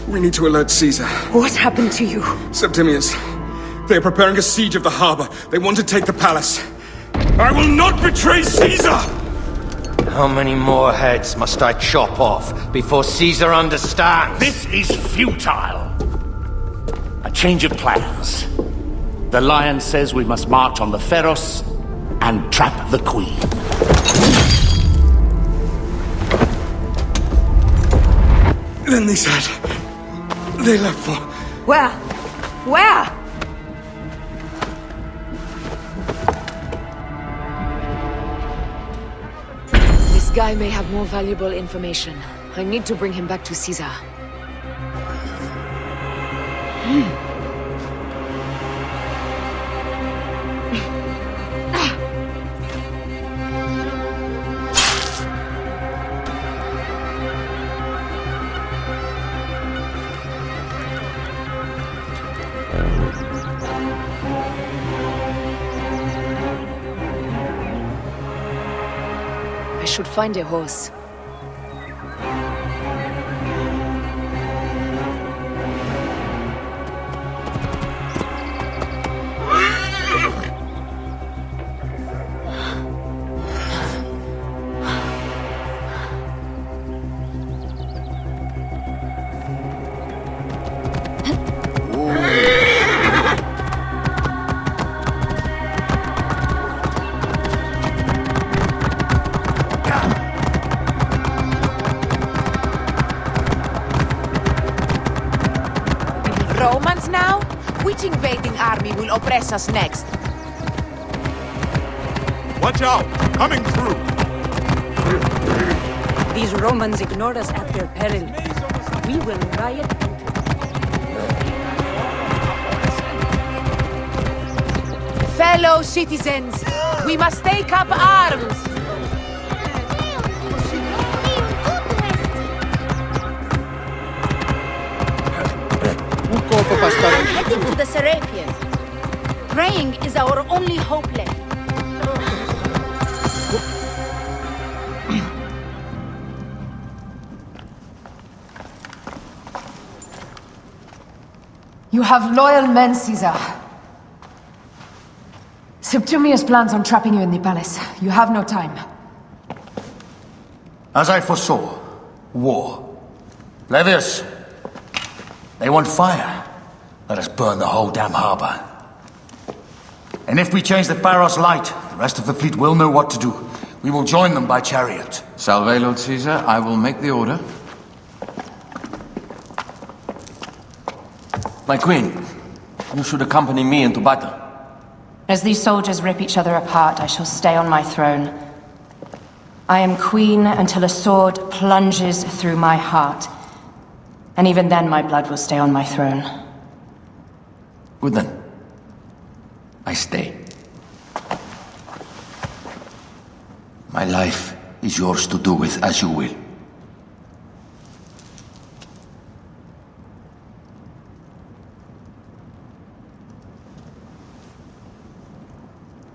Speaker 13: We need to alert Caesar.
Speaker 8: What happened to you?
Speaker 13: Septimius. They are preparing a siege of the harbor. They want to take the palace. I will not betray Caesar!
Speaker 16: How many more heads must I chop off before Caesar understands?
Speaker 9: This is futile. A change of plans. The Lion says we must march on the Pharos and trap the Queen.
Speaker 13: Then they said... they left for...
Speaker 8: Where? Where? This guy may have more valuable information. I need to bring him back to Caesar. I should find a horse.
Speaker 7: Romans now? Which invading army will oppress us next?
Speaker 5: Watch out! Coming through!
Speaker 6: These Romans ignore us at their peril. We will riot.
Speaker 7: Fellow citizens, we must take up arms!
Speaker 17: Heading to the Serapians. Praying is our only hope left.
Speaker 8: You have loyal men, Caesar. Septimius plans on trapping you in the palace. You have no time.
Speaker 11: As I foresaw, war. Levius, they want fire. Let us burn the whole damn harbor. And if we change the Pharos light, the rest of the fleet will know what to do. We will join them by chariot.
Speaker 14: Salve, Lord Caesar. I will make the order.
Speaker 16: My queen, you should accompany me into battle.
Speaker 3: As these soldiers rip each other apart, I shall stay on my throne. I am queen until a sword plunges through my heart. And even then my blood will stay on my throne.
Speaker 11: Good then. I stay. My life is yours to do with as you will.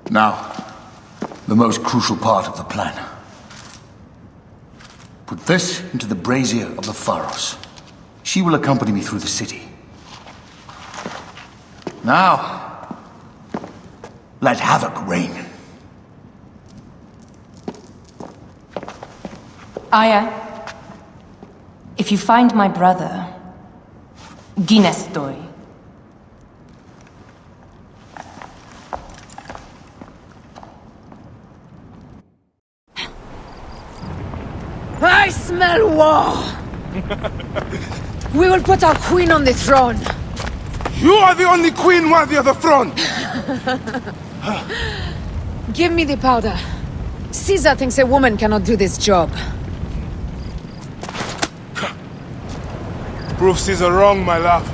Speaker 11: Now, the most crucial part of the plan. Put this into the brazier of the Pharos. She will accompany me through the city. Now, let havoc reign.
Speaker 3: Aya, if you find my brother, Ginestoi.
Speaker 8: I smell war! We will put our queen on the throne.
Speaker 2: You are the only queen worthy of the throne!
Speaker 8: Give me the powder. Caesar thinks a woman cannot do this job.
Speaker 2: Prove Caesar wrong, my love.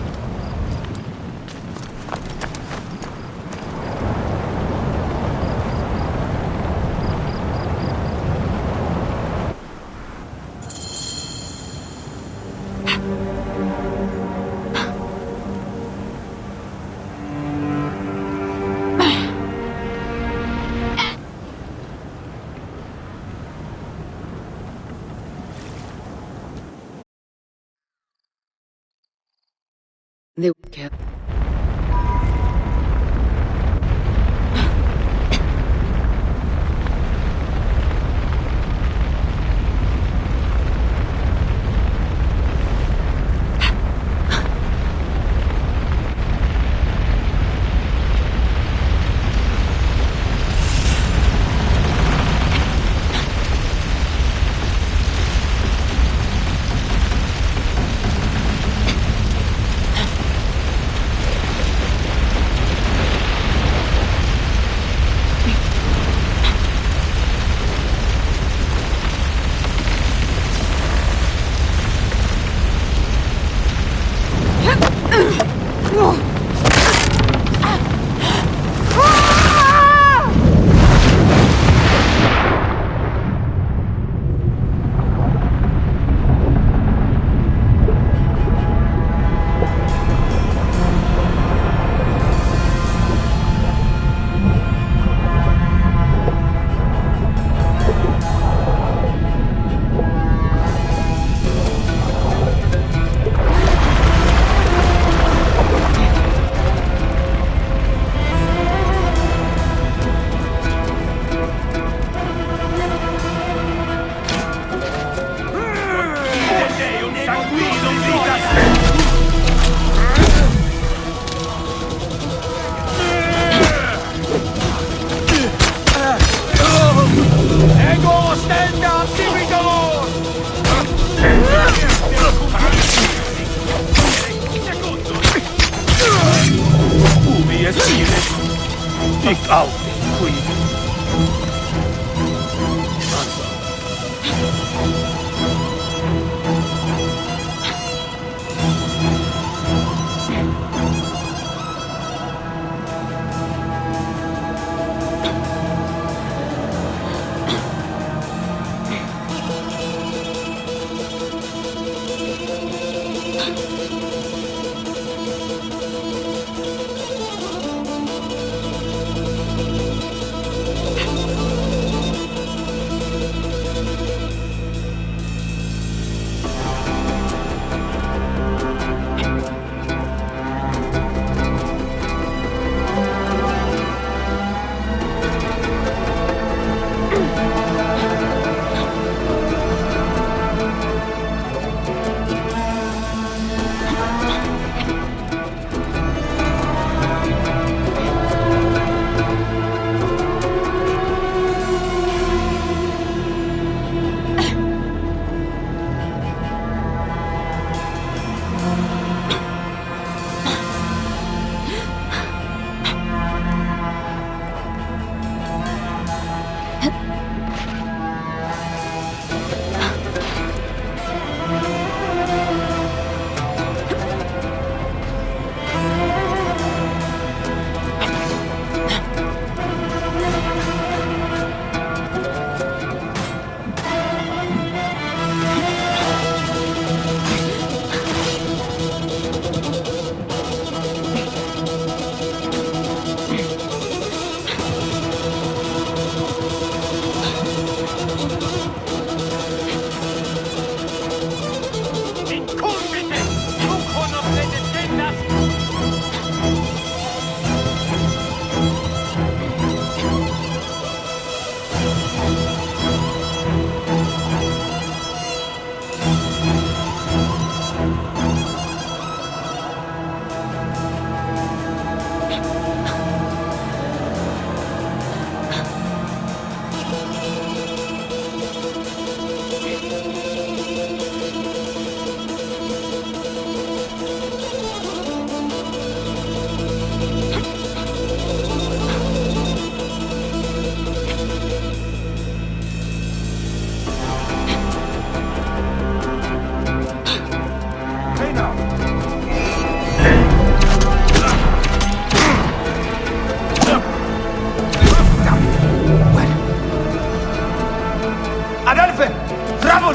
Speaker 9: Speak out, Queen.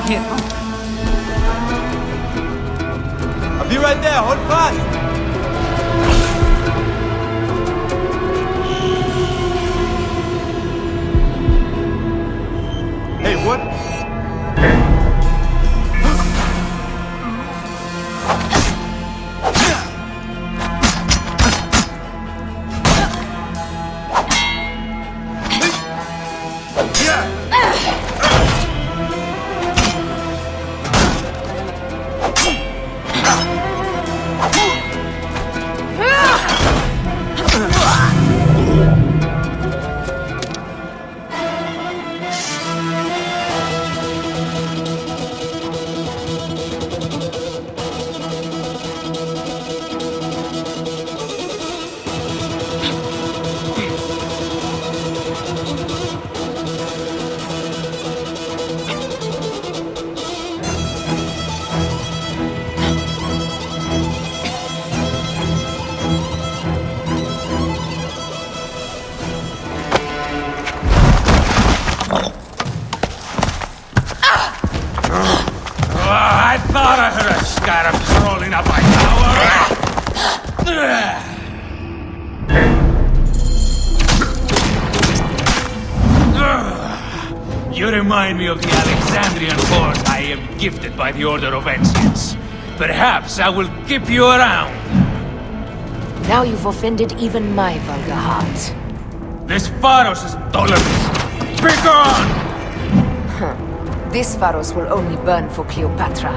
Speaker 4: here. I'll be right there. Hold fast. Hey, what?
Speaker 9: I thought I heard a scarab crawling up my tower. You remind me of the Alexandrian force I am gifted by the Order of Assassins. Perhaps I will keep you around.
Speaker 8: Now you've offended even my vulgar heart.
Speaker 9: This Pharos is Ptolemaic. Be gone!
Speaker 8: This Pharos will only burn for Cleopatra.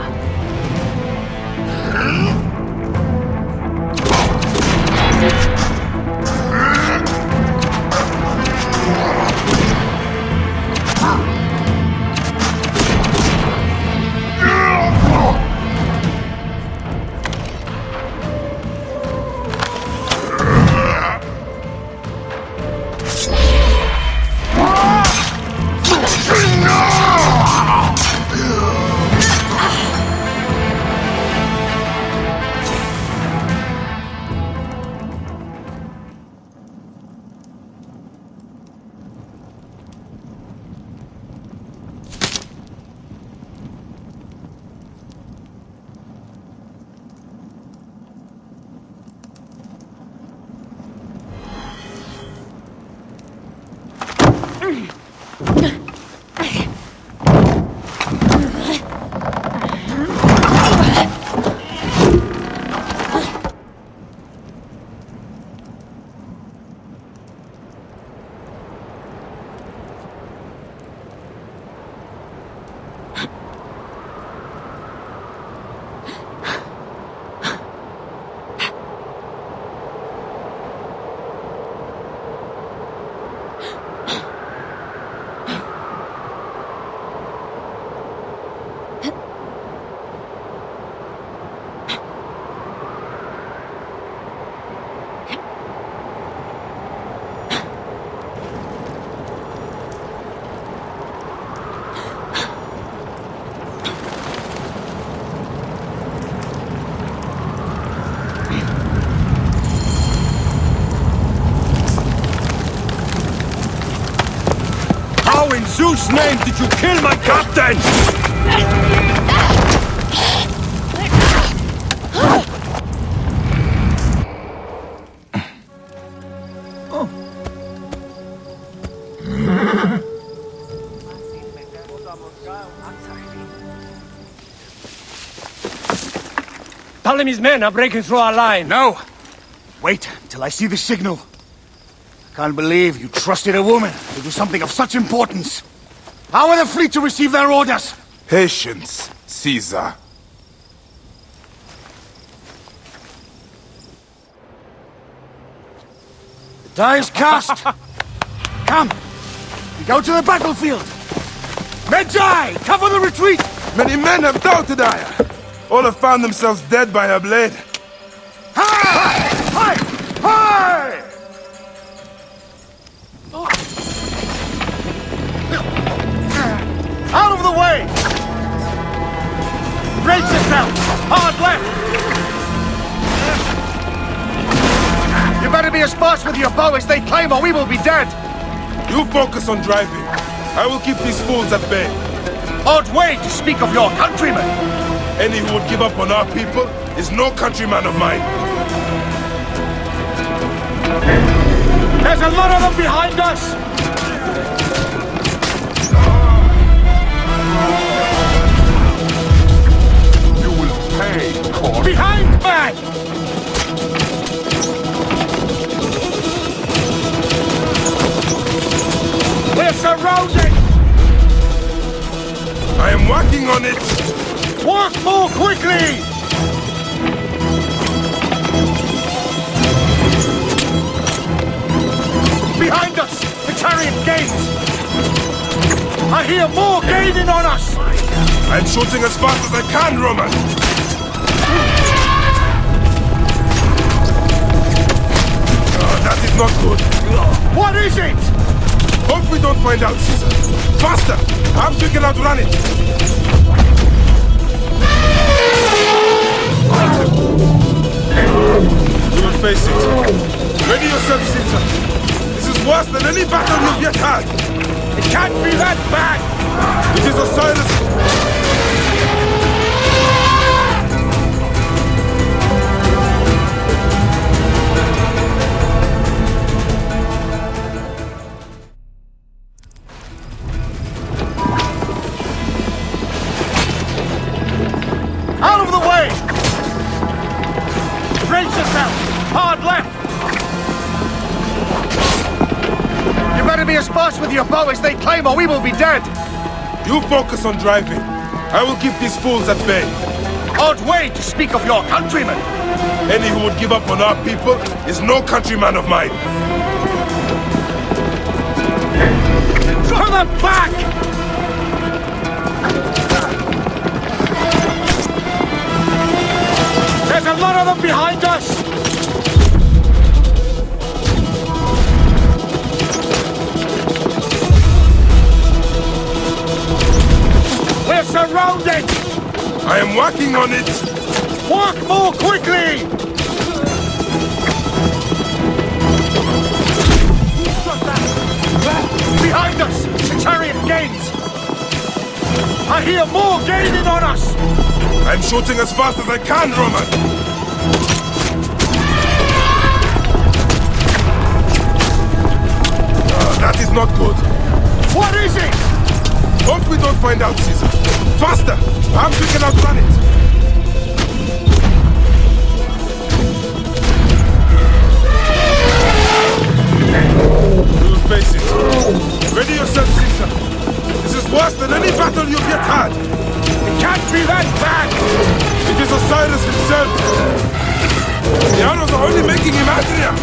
Speaker 9: God's name did you kill my captain?
Speaker 12: Ptolemy's men are breaking through our line.
Speaker 9: No! Wait until I see the signal. I can't believe you trusted a woman to do something of such importance. How are the fleet to receive their orders?
Speaker 2: Patience, Caesar.
Speaker 9: The die is cast. Come, we go to the battlefield. Medjay, cover the retreat!
Speaker 2: Many men have doubted Aya. All have found themselves dead by her blade.
Speaker 9: Hi! Hi! Hi! Out of the way! Brace yourself! Hard left! You better be as fast with your bow as they claim or we will be dead!
Speaker 2: You focus on driving. I will keep these fools at bay.
Speaker 9: Odd way to speak of your countrymen!
Speaker 2: Any who would give up on our people is no countryman of mine.
Speaker 9: There's a lot of them behind us!
Speaker 2: You will pay, Corn.
Speaker 9: Behind, man! We're surrounded!
Speaker 2: I am working on it!
Speaker 9: Work more quickly! Behind us! The chariot gains! I hear more gaining on us!
Speaker 2: I'm shooting as fast as I can, Roman! Oh, that is not good.
Speaker 9: What is it?
Speaker 2: Hope we don't find out, Caesar. Faster! Perhaps we can outrun it! You will face it. Ready yourself, Caesar. This is worse than any battle you've yet had.
Speaker 9: It can't be that bad!
Speaker 2: It is a silence.
Speaker 9: Out of the way! Brace yourself! Hard left! You better be as fast with your bow as they claim or we will be dead!
Speaker 2: You focus on driving. I will keep these fools at bay.
Speaker 9: Odd way to speak of your countrymen!
Speaker 2: Any who would give up on our people is no countryman of mine.
Speaker 9: Throw them back! There's a lot of them behind us! We're surrounded!
Speaker 2: I am working on it!
Speaker 9: Work more quickly! Behind us! The chariot gains! I hear more gaining on us!
Speaker 2: I'm shooting as fast as I can, Roman! That is not good.
Speaker 9: What is it?
Speaker 2: Hope we don't find out, Caesar. Faster! Perhaps we can outrun it! You will face it. Ready yourself, Caesar. This is worse than any battle you've yet had.
Speaker 9: It can't be that bad!
Speaker 2: It is Osiris himself! The arrows are only making him angrier!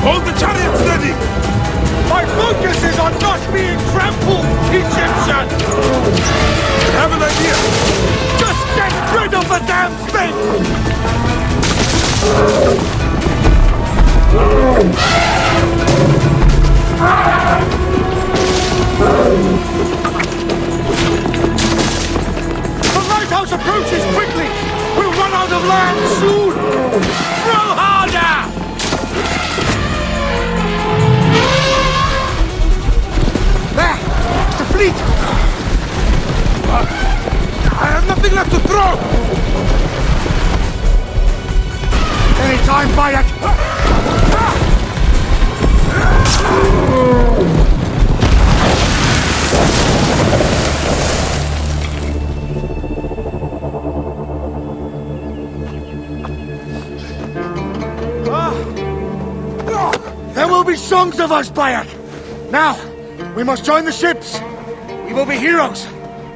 Speaker 2: Hold the chariot steady!
Speaker 9: My focus is on not being trampled, Egyptian!
Speaker 2: I have an idea!
Speaker 9: Just get rid of the damn thing! The lighthouse approaches quickly! We'll run out of land soon! Throw harder! There! The fleet! Both of us, Bayek! Now, we must join the ships! We will be heroes!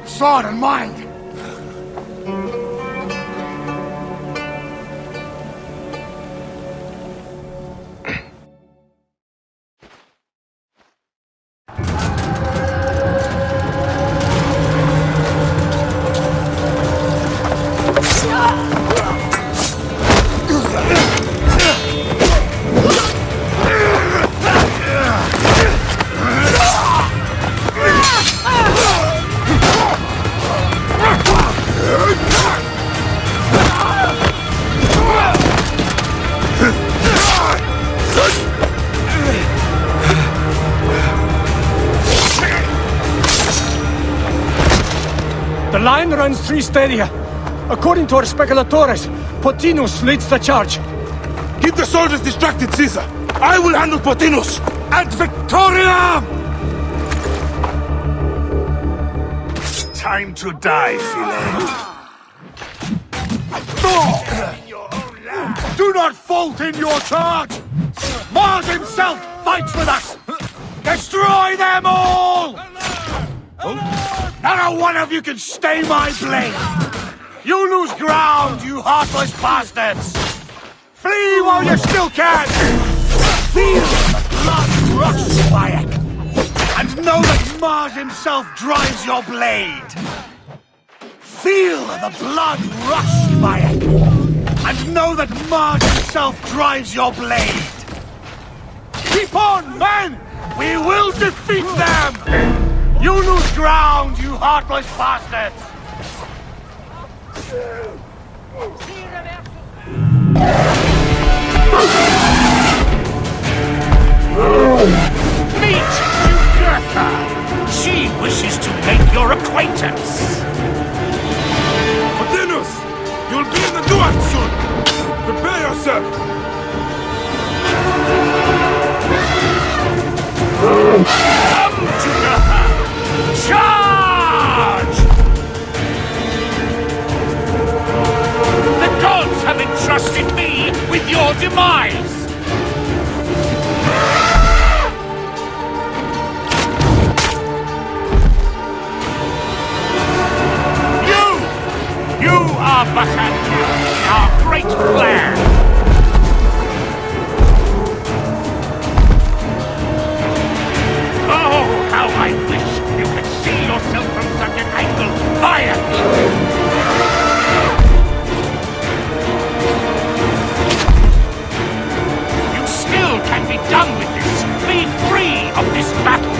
Speaker 9: Sword and mind!
Speaker 12: The line runs 3 stadia. According to our speculatores, Potinus leads the charge.
Speaker 2: Keep the soldiers distracted, Caesar. I will handle Potinus.
Speaker 9: At Victoria! Time to die, Philae. Do not fault in your charge! Mars himself fights with us! Destroy them all! Not a one of you can stay my blade! You lose ground, you heartless bastards! Flee while you still can! Feel the blood rush, Bayek! And know that Mars himself drives your blade! Feel the blood rush, Bayek! And know that Mars himself drives your blade! Keep on, men! We will defeat them! You lose ground, you heartless bastards! Meet Jugurtha! She wishes to make your acquaintance!
Speaker 2: Potinus! You'll be in the Duat soon! Prepare yourself!
Speaker 9: Come, Jugurtha! Charge! The gods have entrusted me with your demise! You are but a new in our great plan! Oh, how I wish you could see yourself from such an angle! Fire! You still can be done with this! Be free of this battle!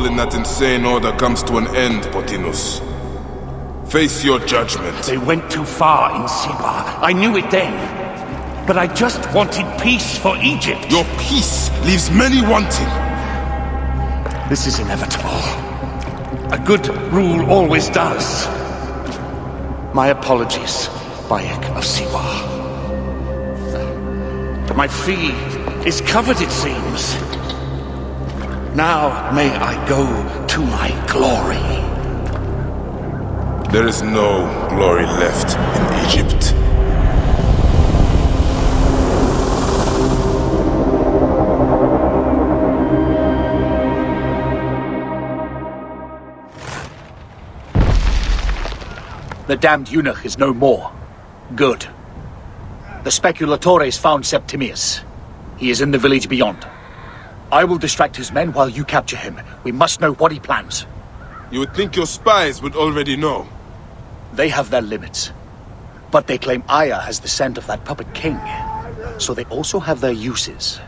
Speaker 2: role in that insane order comes to an end, Potinus. Face your judgment.
Speaker 9: They went too far in Siwa. I knew it then. But I just wanted peace for Egypt.
Speaker 2: Your peace leaves many wanting.
Speaker 9: This is inevitable. A good rule always does. My apologies, Bayek of Siwa. My fee is covered, it seems. Now may I go to my glory.
Speaker 2: There is no glory left in Egypt.
Speaker 18: The damned eunuch is no more. Good. The speculatores found Septimius. He is in the village beyond. I will distract his men while you capture him. We must know what he plans.
Speaker 2: You would think your spies would already know.
Speaker 18: They have their limits. But they claim Aya has the scent of that puppet king. So they also have their uses.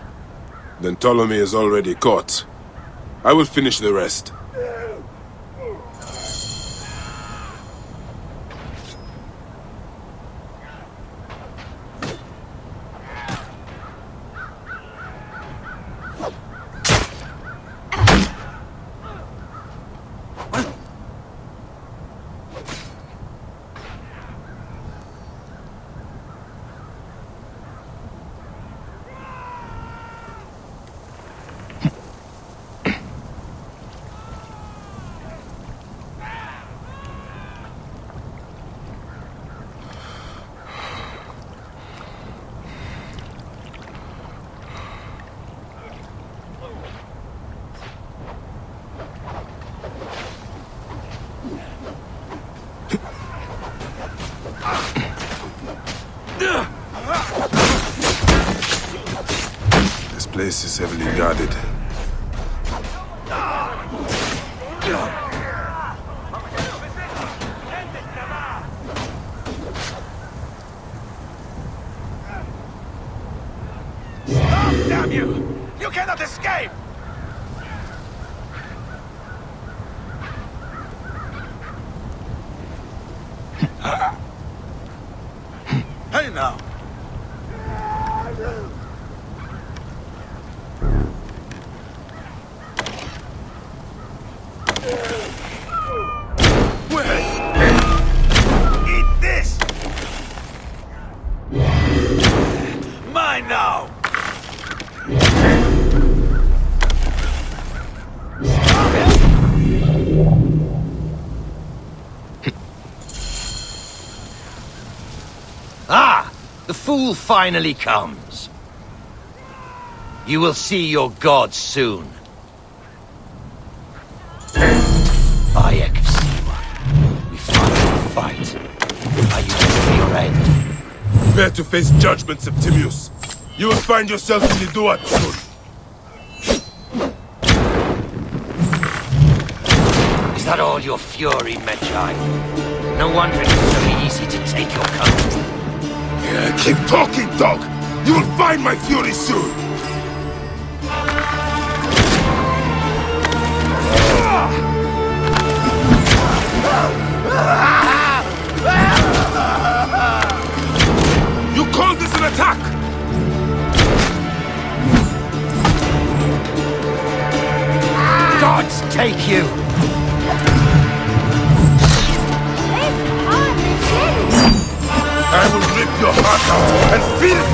Speaker 2: Then Ptolemy is already caught. I will finish the rest. This place is heavily guarded.
Speaker 9: Damn you! You cannot escape! Hey now! Eat this! Mine now!
Speaker 16: Ah! The fool finally comes. You will see your gods soon. Bayek of Siwa. We fight. Are you ready for your end?
Speaker 2: Prepare to face judgment, Septimius. You will find yourself in the Duat soon.
Speaker 16: Is that all your fury, Medjay? No wonder it is so easy to take your country.
Speaker 2: Yeah, keep talking, dog! You will find my fury soon! You call this an attack?
Speaker 16: Gods take you!
Speaker 2: I will rip your heart out and feel
Speaker 16: it!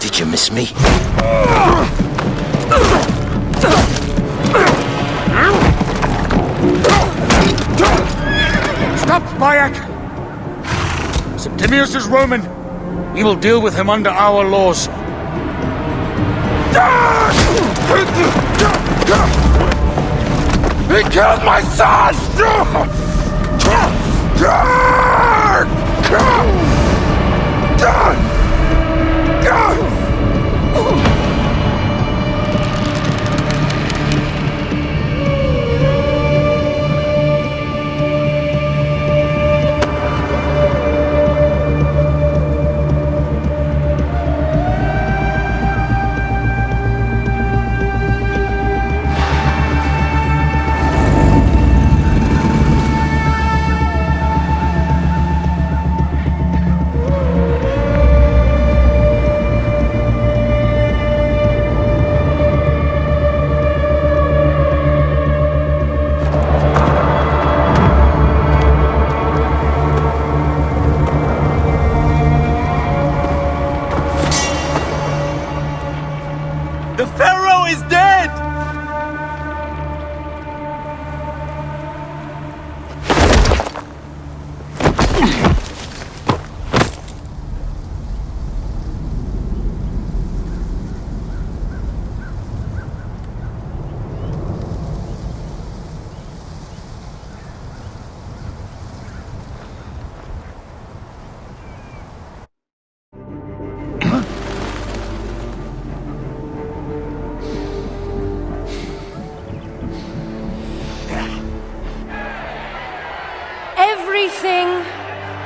Speaker 16: Did you miss me?
Speaker 9: Stop, Bayek! Septimius is Roman. We will deal with him under our laws.
Speaker 2: He killed my son!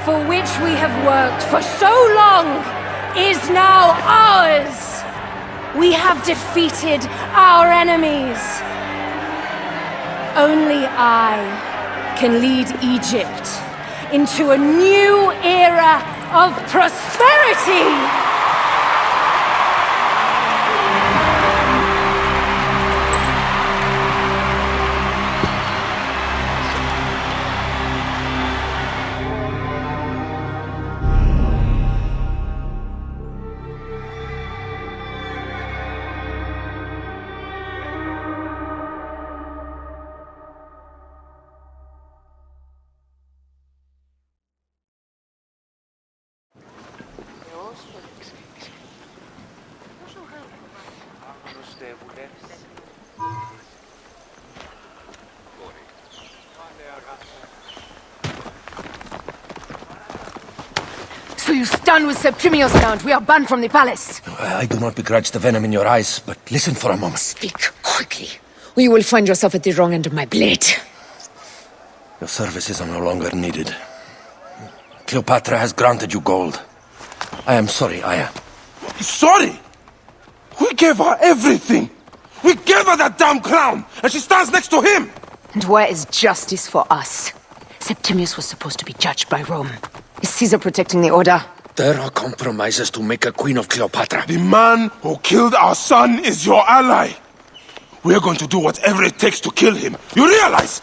Speaker 3: for which we have worked for so long, is now ours! We have defeated our enemies. Only I can lead Egypt into a new era of prosperity!
Speaker 8: So you stand with Septimius, Count. We are banned from the palace.
Speaker 1: I do not begrudge the venom in your eyes, but listen for a moment.
Speaker 8: Speak quickly, or you will find yourself at the wrong end of my blade.
Speaker 1: Your services are no longer needed. Cleopatra has granted you gold. I am sorry, Aya.
Speaker 2: Sorry? We gave her everything! We gave her that damn crown, and she stands next to him!
Speaker 8: And where is justice for us? Septimius was supposed to be judged by Rome. Is Caesar protecting the Order?
Speaker 1: There are compromises to make a queen of Cleopatra.
Speaker 2: The man who killed our son is your ally. We're going to do whatever it takes to kill him. You realize?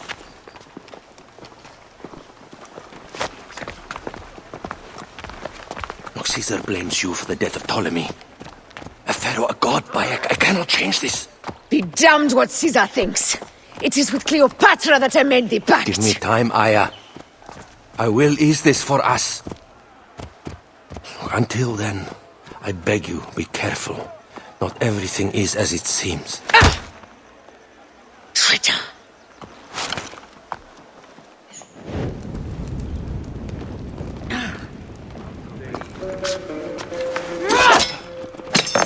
Speaker 1: Look, Caesar blames you for the death of Ptolemy. A pharaoh, a god, Bayek. I cannot change this.
Speaker 8: Be damned what Caesar thinks. It is with Cleopatra that I made the pact.
Speaker 1: Give me time, Aya. I will ease this for us. Until then, I beg you, be careful. Not everything is as it seems.
Speaker 8: Traitor!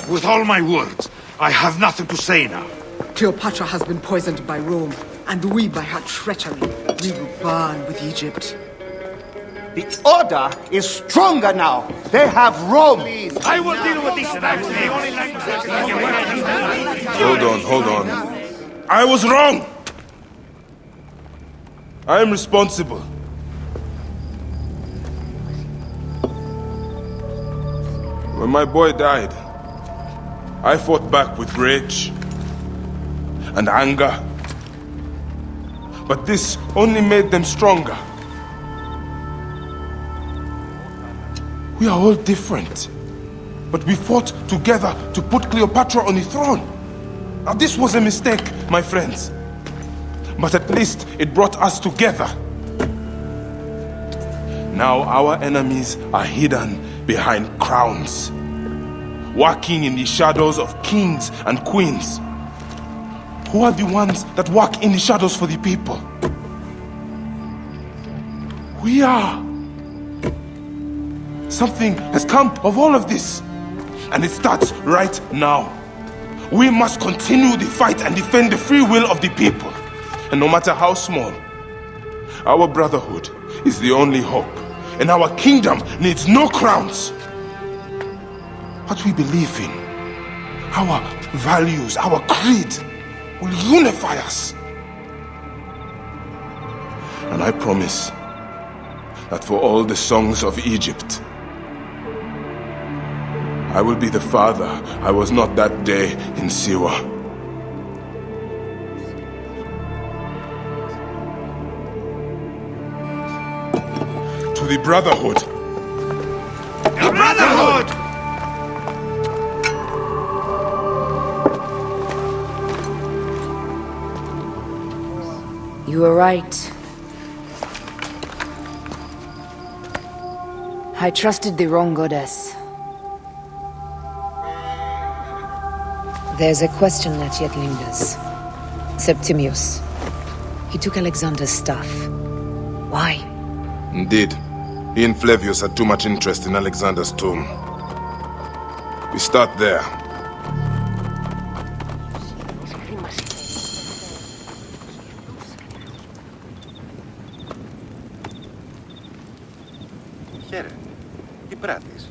Speaker 9: With all my words, I have nothing to say now.
Speaker 19: Cleopatra has been poisoned by Rome, and we by her treachery. We will burn with Egypt.
Speaker 9: The Order is stronger now. They have Rome. I will deal with this.
Speaker 2: Hold on. I was wrong. I am responsible. When my boy died, I fought back with rage and anger. But this only made them stronger. We are all different. But we fought together to put Cleopatra on the throne. Now this was a mistake, my friends. But at least it brought us together. Now our enemies are hidden behind crowns, walking in the shadows of kings and queens. Who are the ones that walk in the shadows for the people? We are. Something has come of all of this, and it starts right now. We must continue the fight and defend the free will of the people. And no matter how small, our brotherhood is the only hope, and our kingdom needs no crowns. What we believe in, our values, our creed, will unify us. And I promise that for all the songs of Egypt, I will be the father I was not that day in Siwa. To the Brotherhood.
Speaker 9: The Brotherhood!
Speaker 8: You were right. I trusted the wrong goddess. There's a question that yet lingers. Septimius. He took Alexander's staff. Why?
Speaker 2: Indeed. He and Flavius had too much interest in Alexander's tomb. We start there.
Speaker 15: Πατέρα, τι πράττεις?